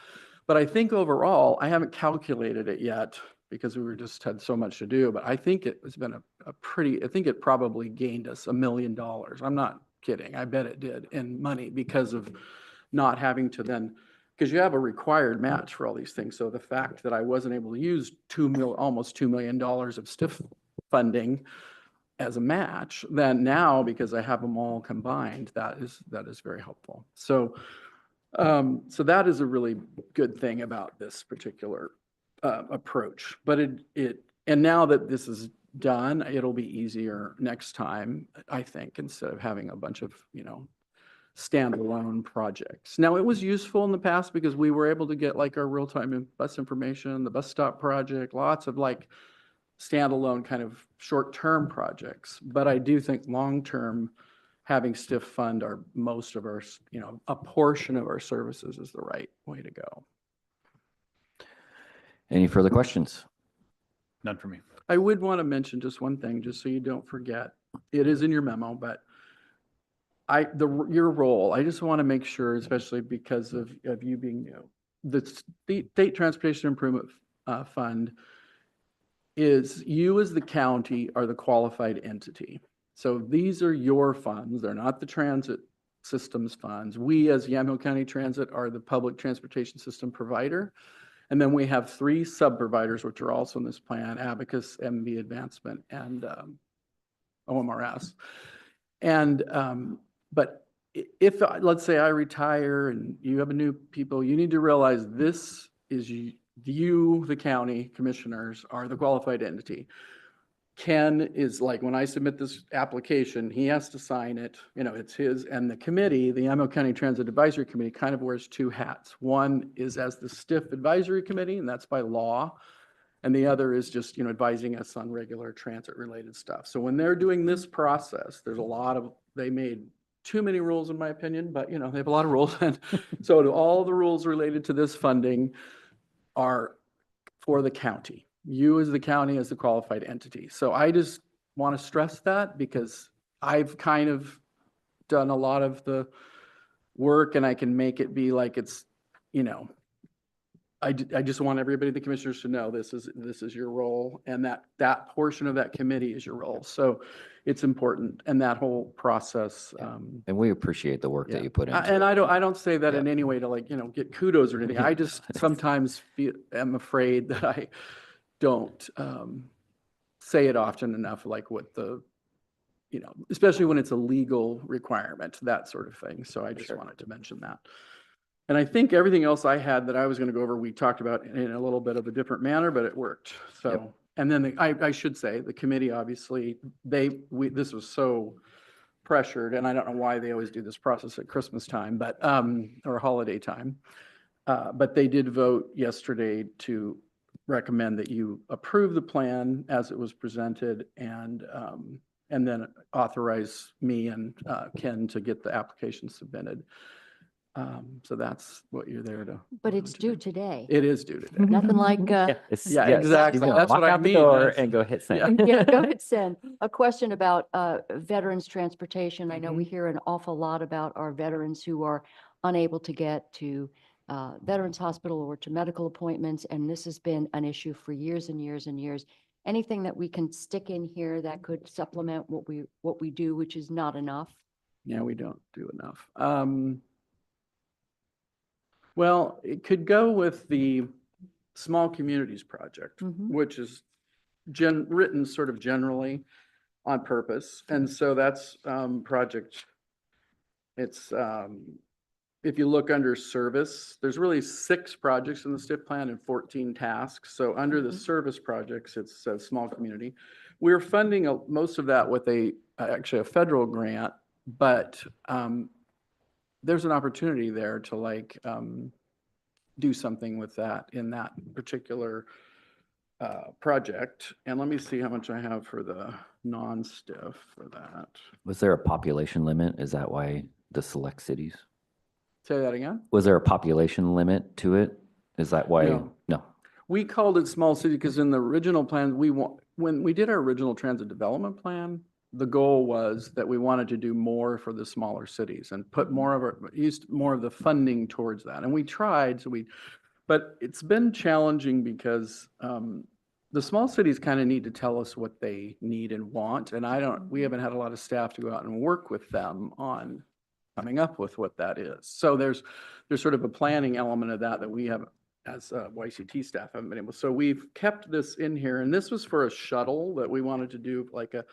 But I think overall, I haven't calculated it yet, because we just had so much to do, but I think it has been I think it probably gained us $1 million. I'm not kidding. I bet it did in money, because of not having to then, because you have a required match for all these things. So the fact that I wasn't able to use almost $2 million of STIF funding as a match, then now, because I have them all combined, that is very helpful. So, so that is a really good thing about this particular approach. But and now that this is done, it'll be easier next time, I think, instead of having a bunch of, you know, standalone projects. Now, it was useful in the past because we were able to get like our real-time bus information, the bus stop project, lots of like standalone kind of short-term projects. But I do think long-term, having STIF fund most of our, you know, a portion of our services is the right way to go. Any further questions? None for me. I would want to mention just one thing, just so you don't forget. It is in your memo, but your role, I just want to make sure, especially because of you being new, the State Transportation Improvement Fund is, you as the county are the qualified entity. So these are your funds. They're not the transit systems funds. We as Yamhill County Transit are the public transportation system provider. And then we have three sub-providers, which are also in this plan: Abacus, MV Advancement, and OMRS. And, but if, let's say I retire and you have a new people, you need to realize this is you, the county commissioners, are the qualified entity. Ken is like, when I submit this application, he has to sign it, you know, it's his, and the committee, the Yamaha County Transit Advisory Committee, kind of wears two hats. One is as the STIF Advisory Committee, and that's by law. And the other is just, you know, advising us on regular transit related stuff. So when they're doing this process, there's a lot of, they made too many rules in my opinion, but you know, they have a lot of rules. And so all the rules related to this funding are for the county. You as the county as the qualified entity. So I just want to stress that, because I've kind of done a lot of the work, and I can make it be like it's, you know, I just want everybody, the commissioners, to know this is your role, and that portion of that committee is your role. So it's important, and that whole process. And we appreciate the work that you put in. And I don't say that in Yeah. any way to, like, you know, get kudos or anything. I just sometimes am afraid that I don't say it often enough, like what the, you know, especially when it's a legal requirement, that sort of thing. So I just wanted to mention that. And I think everything else I had that I was going to go over, we talked about in a little bit of a different manner, but it worked. So And then I should say, the committee, obviously, this was so pressured, and I don't know why they always do this process at Christmas time, but, or holiday time. But they did vote yesterday to recommend that you approve the plan as it was presented and then authorize me and Ken to get the application submitted. So that's what you're there to. But it's due today. It is due today. Nothing like, Yeah, it's- Yeah, yes, exactly. he's gonna That's walk what I out the mean. door That's- and go hit send. yeah, go ahead, Sen. A question about veterans transportation. I know we Mhm. hear an awful lot about our veterans who are unable to get to Veterans Hospital or to medical appointments, and this has been an issue for years and years and years. Anything that we can stick in here that could supplement what we do, which is not enough? Yeah, we don't do enough. Well, it could go with the Small Communities Project, Mhm. which is written sort of generally on purpose. And so that's project. It's, if you look under service, there's really 6 projects in the STIF plan and 14 tasks. So under the Mhm. service projects, it says small community. We're funding most of that with actually a federal grant, but there's an opportunity there to like do something with that in that particular project. And let me see how much I have for the non-STIF for that. Was there a population limit? Is that why the select cities? Say that again? Was there a population limit to it? Is that why? No. No. We called it small city because in the original plan, when we did our original transit development plan, the goal was that we wanted to do more for the smaller cities and put used more of the funding towards that. And we tried, but it's been challenging because the small cities kind of need to tell us what they need and want. And we haven't had a lot of staff to go out and work with them on coming up with what that is. So there's sort of a planning element of that we have as YCT staff haven't been able. So we've kept this in here, and this was for a shuttle that we wanted to do, like a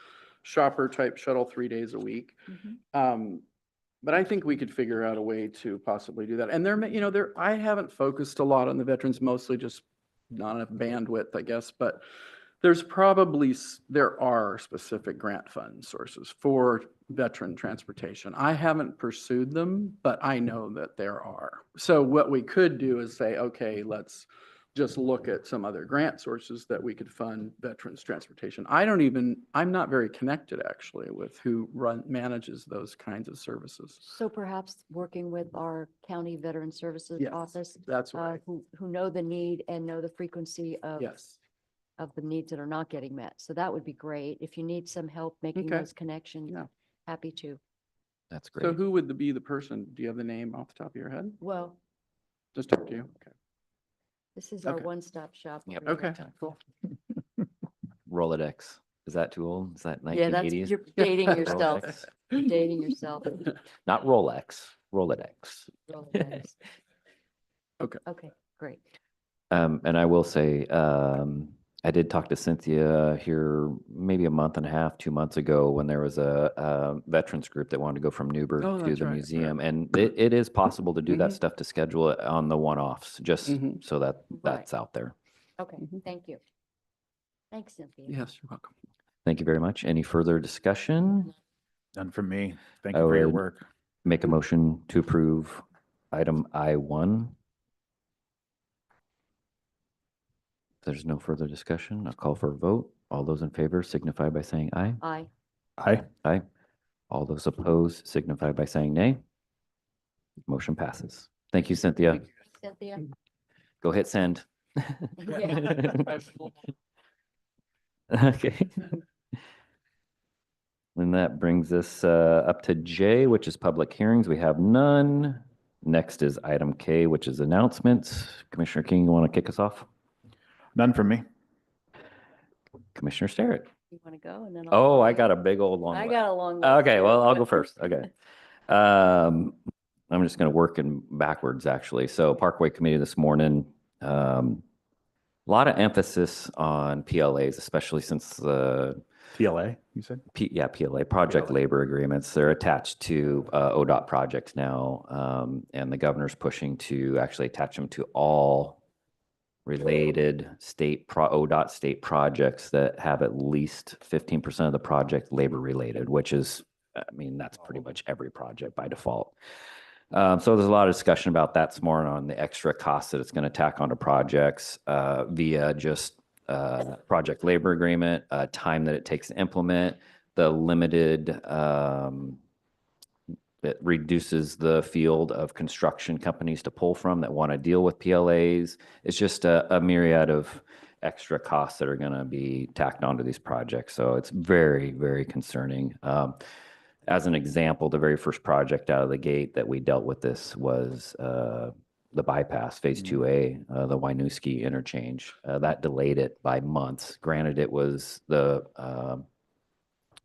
shopper type shuttle 3 days a week. Mhm. But I think we could figure out a way to possibly do that. And I haven't focused a lot on the veterans, mostly just not enough bandwidth, I guess, but there are specific grant fund sources for veteran transportation. I haven't pursued them, but I know that there are. So what we could do is say, okay, let's just look at some other grant sources that we could fund veterans transportation. I'm not very connected actually with who manages those kinds of services. So perhaps working with our county veteran services Yes, office, That's right. who know the need and know the frequency Yes. of the needs that are not getting met. So that would be great. If you need some help making Okay. those connections, Yeah. happy to. That's So great. who would be the person? Do you have the name off the top of your head? Well, Just talk to you. Okay. this is our Okay. one-stop shop. Yep. for Okay, veterans. cool. Rolodex. Is that too old? Is that Yeah, that's, 1980s? you're dating yourself, Rolodex. dating yourself. Not Rolex, Rolodex. Rolodex. Okay. Okay, great. And I will say, I did talk to Cynthia here maybe a month and a half, 2 months ago, when there was a veterans group that wanted to go from Newburgh Oh, to that's the right, museum. And it is possible to do that Mhm. stuff, to schedule it on the one-offs, just Mhm. so that Right. that's out there. Okay, Mhm. thank you. Thanks, Cynthia. Yes, you're welcome. Thank you very much. Any further discussion? None from me. Thank I you for your would- work. Make a motion to approve item I1. If there's no further discussion, I'll call for a vote. All those in favor signify by saying aye. Aye. Aye. Aye. All those opposed signify by saying nay. Motion passes. Thank you, Cynthia. Cynthia? Go hit send. Yeah. Okay. And that brings us up to J, which is public hearings. We have none. Next is item K, which is announcements. Commissioner King, you want to kick us off? None from me. Commissioner Sterrett. You want to go and then? Oh, I got a big old long I list. got a long. list. Okay, well, I'll go first. Okay. I'm just going to work in backwards, actually. So Parkway Committee this morning, a lot of emphasis on PLAs, especially since the TLA, you said? PLA, project PLA. labor agreements. They're attached to ODOT projects now, and the governor's pushing to actually attach them to all related ODOT state projects that have at least 15% of the project labor related, which is, I mean, that's pretty much every project by default. So there's a lot of discussion about that's more on the extra costs that it's going to tack onto projects via just project labor agreement, time that it takes to implement, the limited it reduces the field of construction companies to pull from that want to deal with PLAs. It's just a myriad of extra costs that are going to be tacked onto these projects. So it's very, very concerning. As an example, the very first project out of the gate that we dealt with this was the bypass, Phase 2A, the Winooski interchange. That delayed it by months. Granted, it was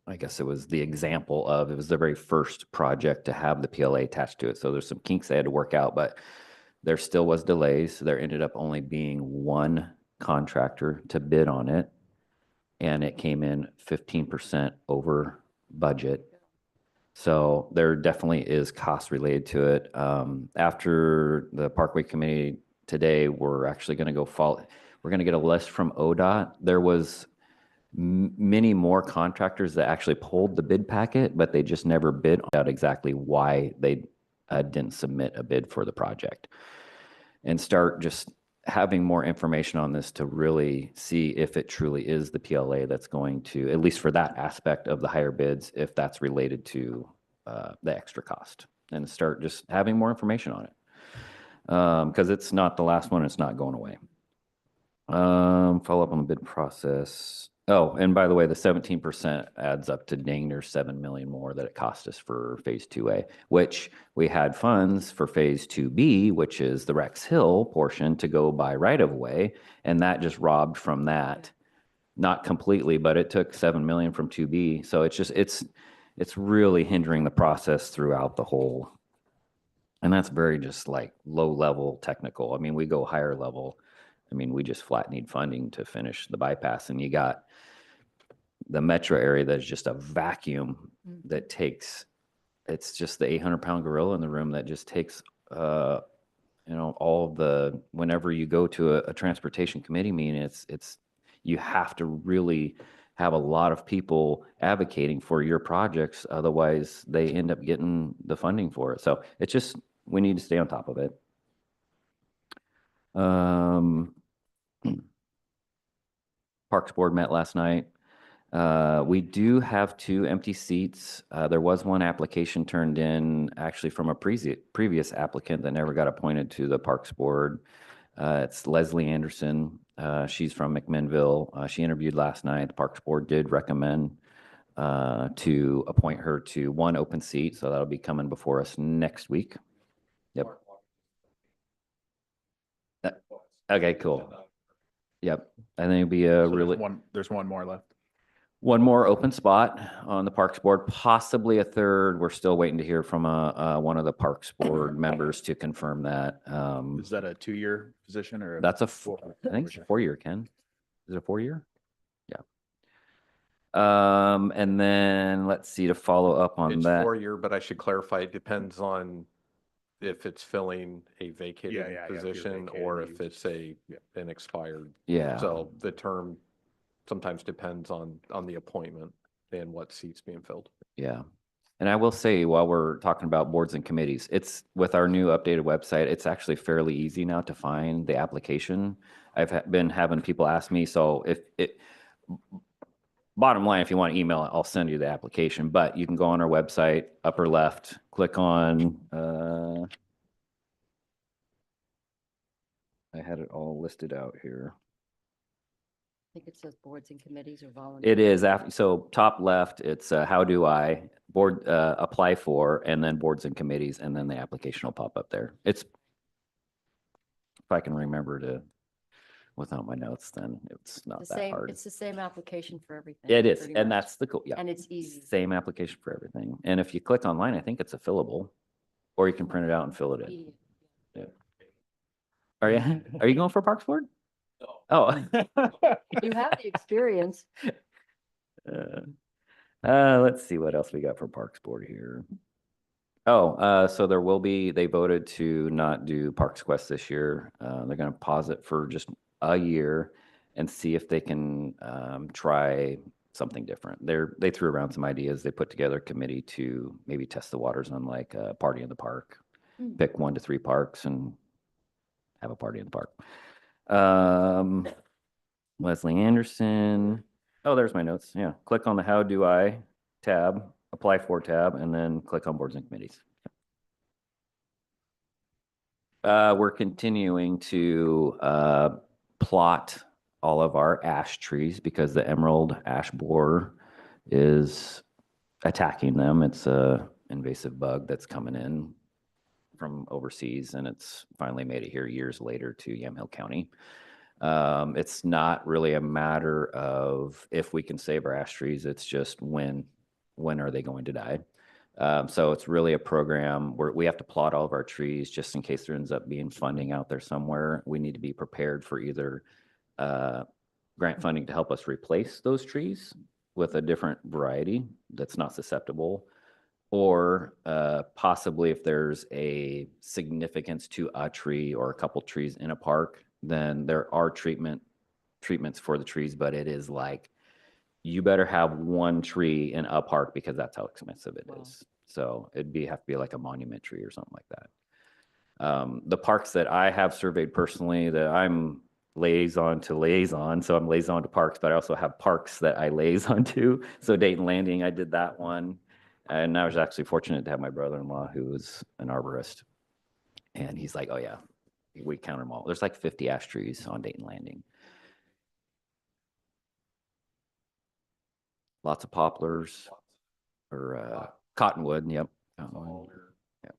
I guess it was the example of, it was the very first project to have the PLA attached to it. So there's some kinks they had to work out, but there still was delays. There ended up only being one contractor to bid on it. And it came in 15% over budget. So there definitely is cost related to it. After the Parkway Committee today, we're actually going to we're going to get a list from ODOT. There was many more contractors that actually pulled the bid packet, but they just never bid out exactly why they didn't submit a bid for the project. And start just having more information on this to really see if it truly is the PLA that's going to, at least for that aspect of the higher bids, if that's related to the extra cost, and start just having more information on it. Because it's not the last one, it's not going away. Follow up on the bid process. Oh, and by the way, the 17% adds up to dang near 7 million more that it cost us for Phase 2A, which we had funds for Phase 2B, which is the Rex Hill portion, to go by right of way, and that just robbed from that. Not completely, but it took 7 million from 2B. So it's just, it's really hindering the process throughout the whole. And that's very just like low level technical. I mean, we go higher level. I mean, we just flat need funding to finish the bypass, and you got the metro area that's just a vacuum that takes, it's just the 800-pound gorilla in the room that just takes, you know, all of the, whenever you go to a transportation committee meeting, it's, you have to really have a lot of people advocating for your projects. Otherwise they end up getting the funding for it. So it's just, we need to stay on top of it. Parks Board met last night. We do have 2 empty seats. There was one application turned in actually from a previous applicant that never got appointed to the Parks Board. It's Leslie Anderson. She's from McMinnville. She interviewed last night. The Parks Board did recommend to appoint her to 1 open seat. So that'll be coming before us next week. Yep. Okay, cool. Yep. I think it'll be a So really there's one more left. one more open spot on the Parks Board, possibly a third. We're still waiting to hear from one of the Parks Board members to confirm that. Is that a 2-year position or? That's I think it's a 4-year, Ken. Is it a 4-year? Yeah. And then let's see, to follow up on It's that. 4-year, but I should clarify, it depends on if it's filling a vacated Yeah, if you're position vacating, or you- if it's an expired. Yeah. So the term sometimes depends on the appointment and what seat's being filled. Yeah. And I will say, while we're talking about boards and committees, it's with our new updated website, it's actually fairly easy now to find the application. I've been having people ask me, so bottom line, if you want to email it, I'll send you the application, but you can go on our website, upper left, click on, I had it all listed out here. I think it says boards and committees or volunteers. It is, so top left, it's how do I apply for, and then boards and committees, and then the application will pop up there. It's, if I can remember to, without my notes, then it's not The that same, hard. it's the same application for everything. It is, pretty and much. that's the cool, yeah. And it's easy. Same application for everything. And if you click online, I think it's a fillable, or you can print it out and fill it in. PDF. Are you going for Parks Board? No. Oh. You have the experience. Let's see what else we got for Parks Board here. Oh, so there will be, they voted to not do Parks Quest this year. They're going to pause it for just a year and see if they can try something different. They threw around some ideas. They put together a committee to maybe test the waters on like a party in the park. Hmm. Pick 1 to 3 parks and have a party in the park. Leslie Anderson. Oh, there's my notes. Yeah. Click on the How Do I tab, Apply For tab, and then click on Boards and Committees. We're continuing to plot all of our ash trees because the emerald ash borer is attacking them. It's a invasive bug that's coming in from overseas, and it's finally made it here years later to Yamhill County. It's not really a matter of if we can save our ash trees, it's just when are they going to die? So it's really a program where we have to plot all of our trees just in case there ends up being funding out there somewhere. We need to be prepared for either grant funding to help us replace those trees with a different variety that's not susceptible, or possibly if there's a significance to a tree or a couple trees in a park, then there are treatments for the trees, but it is like, you better have 1 tree in a park because that's how expensive it Wow. is. So have to be like a monument tree or something like that. The parks that I have surveyed personally, that I'm liaison to liaison, so I'm liaison to parks, but I also have parks that I liaison to. So Dayton Landing, I did that one. And I was actually fortunate to have my brother-in-law who was an arborist. And he's like, oh yeah, we count them all. There's like 50 ash trees on Dayton Landing. Lots of poplars or cottonwood. Yep. Cottonwood. Yep.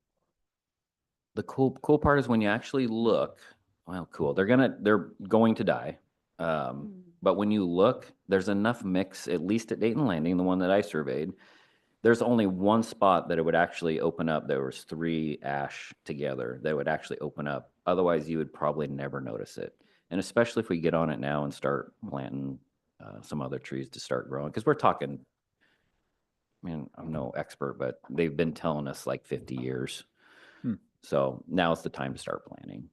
The cool part is when you actually look, well, cool. They're going to die. But when you look, there's enough mix, at least at Dayton Landing, the one that I surveyed. There's only 1 spot that it would actually open up. There was 3 ash together that would actually open up. Otherwise, you would probably never notice it. And especially if we get on it now and start planting some other trees to start growing, because we're talking, I mean, I'm no expert, but they've been telling us like 50 years. So now is the time to start planting.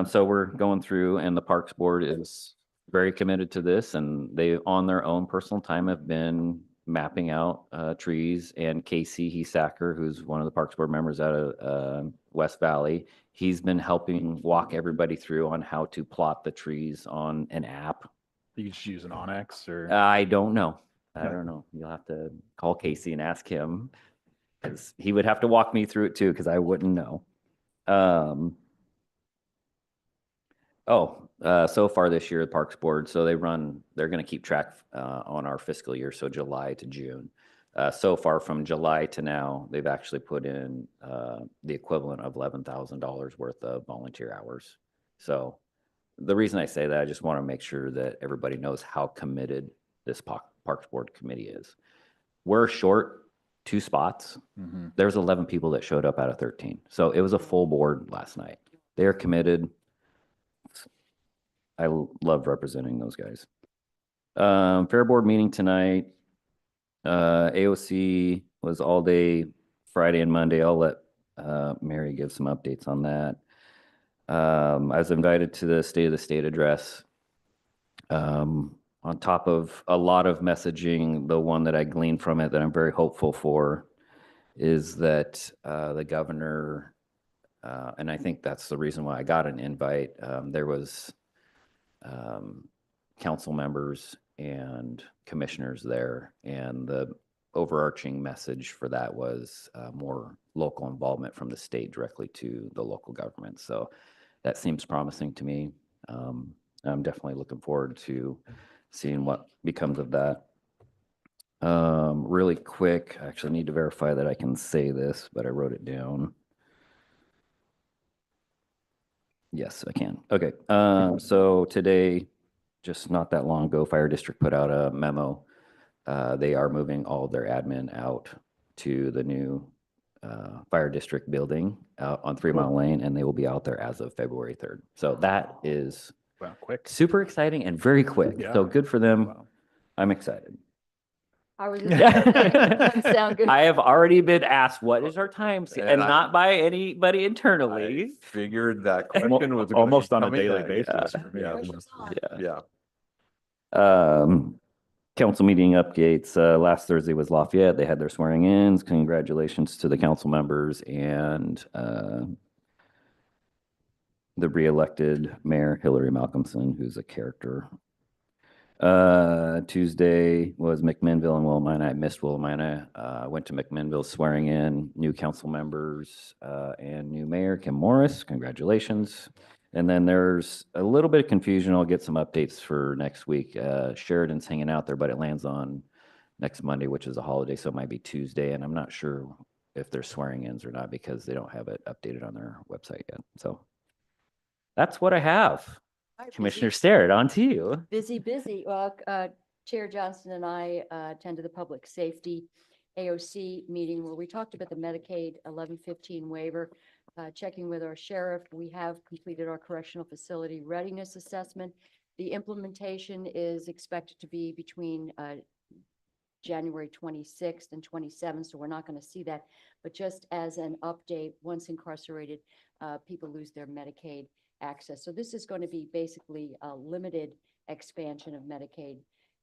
So we're going through, and the Parks Board is very committed to this, and they, on their own personal time, have been mapping out trees. And Casey Hesacker, who's one of the Parks Board members out of West Valley, he's been helping walk everybody through on how to plot the trees on an app. You just use an Onyx or? I don't know. I Yeah. don't know. You'll have to call Casey and ask him, because he would have to walk me through it too, because I wouldn't know. So far this year, the Parks Board, so they're going to keep track on our fiscal year, so July to June. So far from July to now, they've actually put in the equivalent of $11,000 worth of volunteer hours. So the reason I say that, I just want to make sure that everybody knows how committed this Parks Board committee is. We're short 2 spots. Mhm. There's 11 people that showed up out of 13. So it was a full board last night. They are committed. I love representing those guys. Fair Board meeting tonight. AOC was all day Friday and Monday. I'll let Mary give some updates on that. I was invited to the State of the State address. On top of a lot of messaging, the one that I gleaned from it that I'm very hopeful for is that the governor, and I think that's the reason why I got an invite, there was council members and commissioners there, and the overarching message for that was more local involvement from the state directly to the local government. So that seems promising to me. I'm definitely looking forward to seeing what becomes of that. Really quick, I actually need to verify that I can say this, but I wrote it down. Yes, I can. Okay. So today, just not that long ago, Fire District put out a memo. They are moving all of their admin out to the new Fire District building out on 3 Mile Lane, and they will be out there as of February 3rd. So that is Wow, quick. super exciting and very quick. Yeah. So good for them. Wow. I'm excited. I was. Doesn't sound good. I have already been asked, what is our time? And And I- not by anybody I internally. figured that Almo- question was gonna be almost on a coming daily next. basis for me. Yeah, Pressure's on. Yeah. yeah. Council meeting updates. Last Thursday was Lafayette. They had their swearing ins. Congratulations to the council members and the re-elected mayor, Hillary Malcolmson, who's a character. Tuesday was McMinnville and Willamina. I missed Willamina. I went to McMinnville swearing in new council members and new mayor, Kim Morris. Congratulations. And then there's a little bit of confusion. I'll get some updates for next week. Sheridan's hanging out there, but it lands on next Monday, which is a holiday, so it might be Tuesday. And I'm not sure if they're swearing ins or not because they don't have it updated on their website yet. So that's what I have. All right, Commissioner busy. Starrett, on to you. Busy. Well, Chair Johnston and I attended the Public Safety AOC meeting where we talked about the Medicaid 1115 waiver. Checking with our sheriff, we have completed our correctional facility readiness assessment. The implementation is expected to be between January 26th and 27th, so we're not going to see that. But just as an update, once incarcerated, people lose their Medicaid access. So this is going to be basically a limited expansion of Medicaid,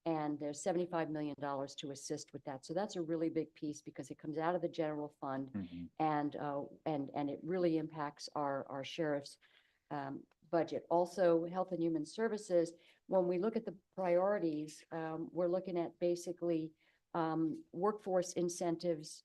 and there's $75 million to assist with that. So that's a really big piece because it comes out of the general fund, and it really impacts our sheriff's budget. Also, Health and Human Services, when we look at the priorities, we're looking at basically workforce incentives,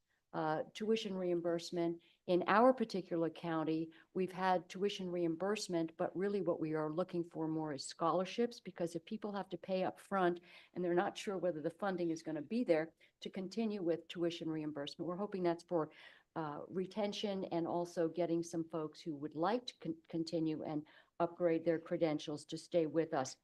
tuition reimbursement. In our particular county, we've had tuition reimbursement, but really what we are looking for more is scholarships, because if people have to pay up front and they're not sure whether the funding is going to be there to continue with tuition reimbursement, we're hoping that's for retention and also getting some folks who would like to continue and upgrade their credentials to stay with us.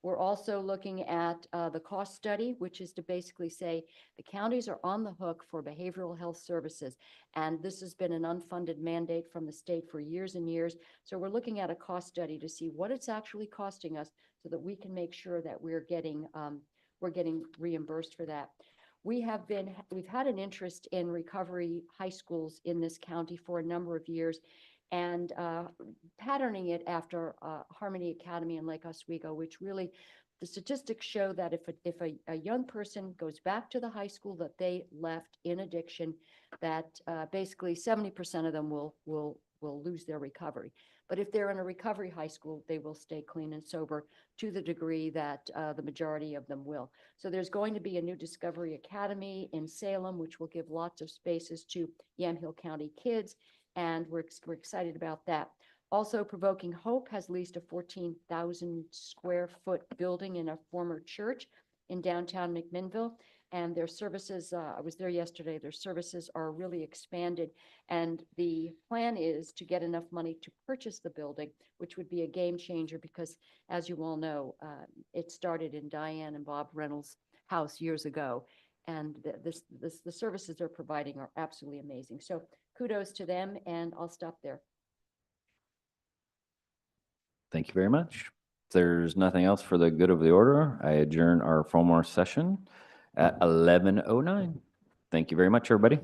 We're also looking at the cost study, which is to basically say the counties are on the hook for behavioral health services. And this has been an unfunded mandate from the state for years and years. So we're looking at a cost study to see what it's actually costing us so that we can make sure that we're getting reimbursed for that. We've had an interest in recovery high schools in this county for a number of years, and patterning it after Harmony Academy in Lake Oswego, which really, the statistics show that if a young person goes back to the high school that they left in addiction, that basically 70% of them will lose their recovery. But if they're in a recovery high school, they will stay clean and sober to the degree that the majority of them will. So there's going to be a new Discovery Academy in Salem, which will give lots of spaces to Yamhill County kids, and we're excited about that. Also, Provoking Hope has leased a 14,000 square foot building in a former church in downtown McMinnville, and their services, I was there yesterday, their services are really expanded, and the plan is to get enough money to purchase the building, which would be a game changer because, as you all know, it started in Diane and Bob Reynolds' house years ago, and the services they're providing are absolutely amazing. So kudos to them, and I'll stop there. Thank you very much. If there's nothing else for the good of the order, I adjourn our formal session at 11:09. Thank you very much, everybody.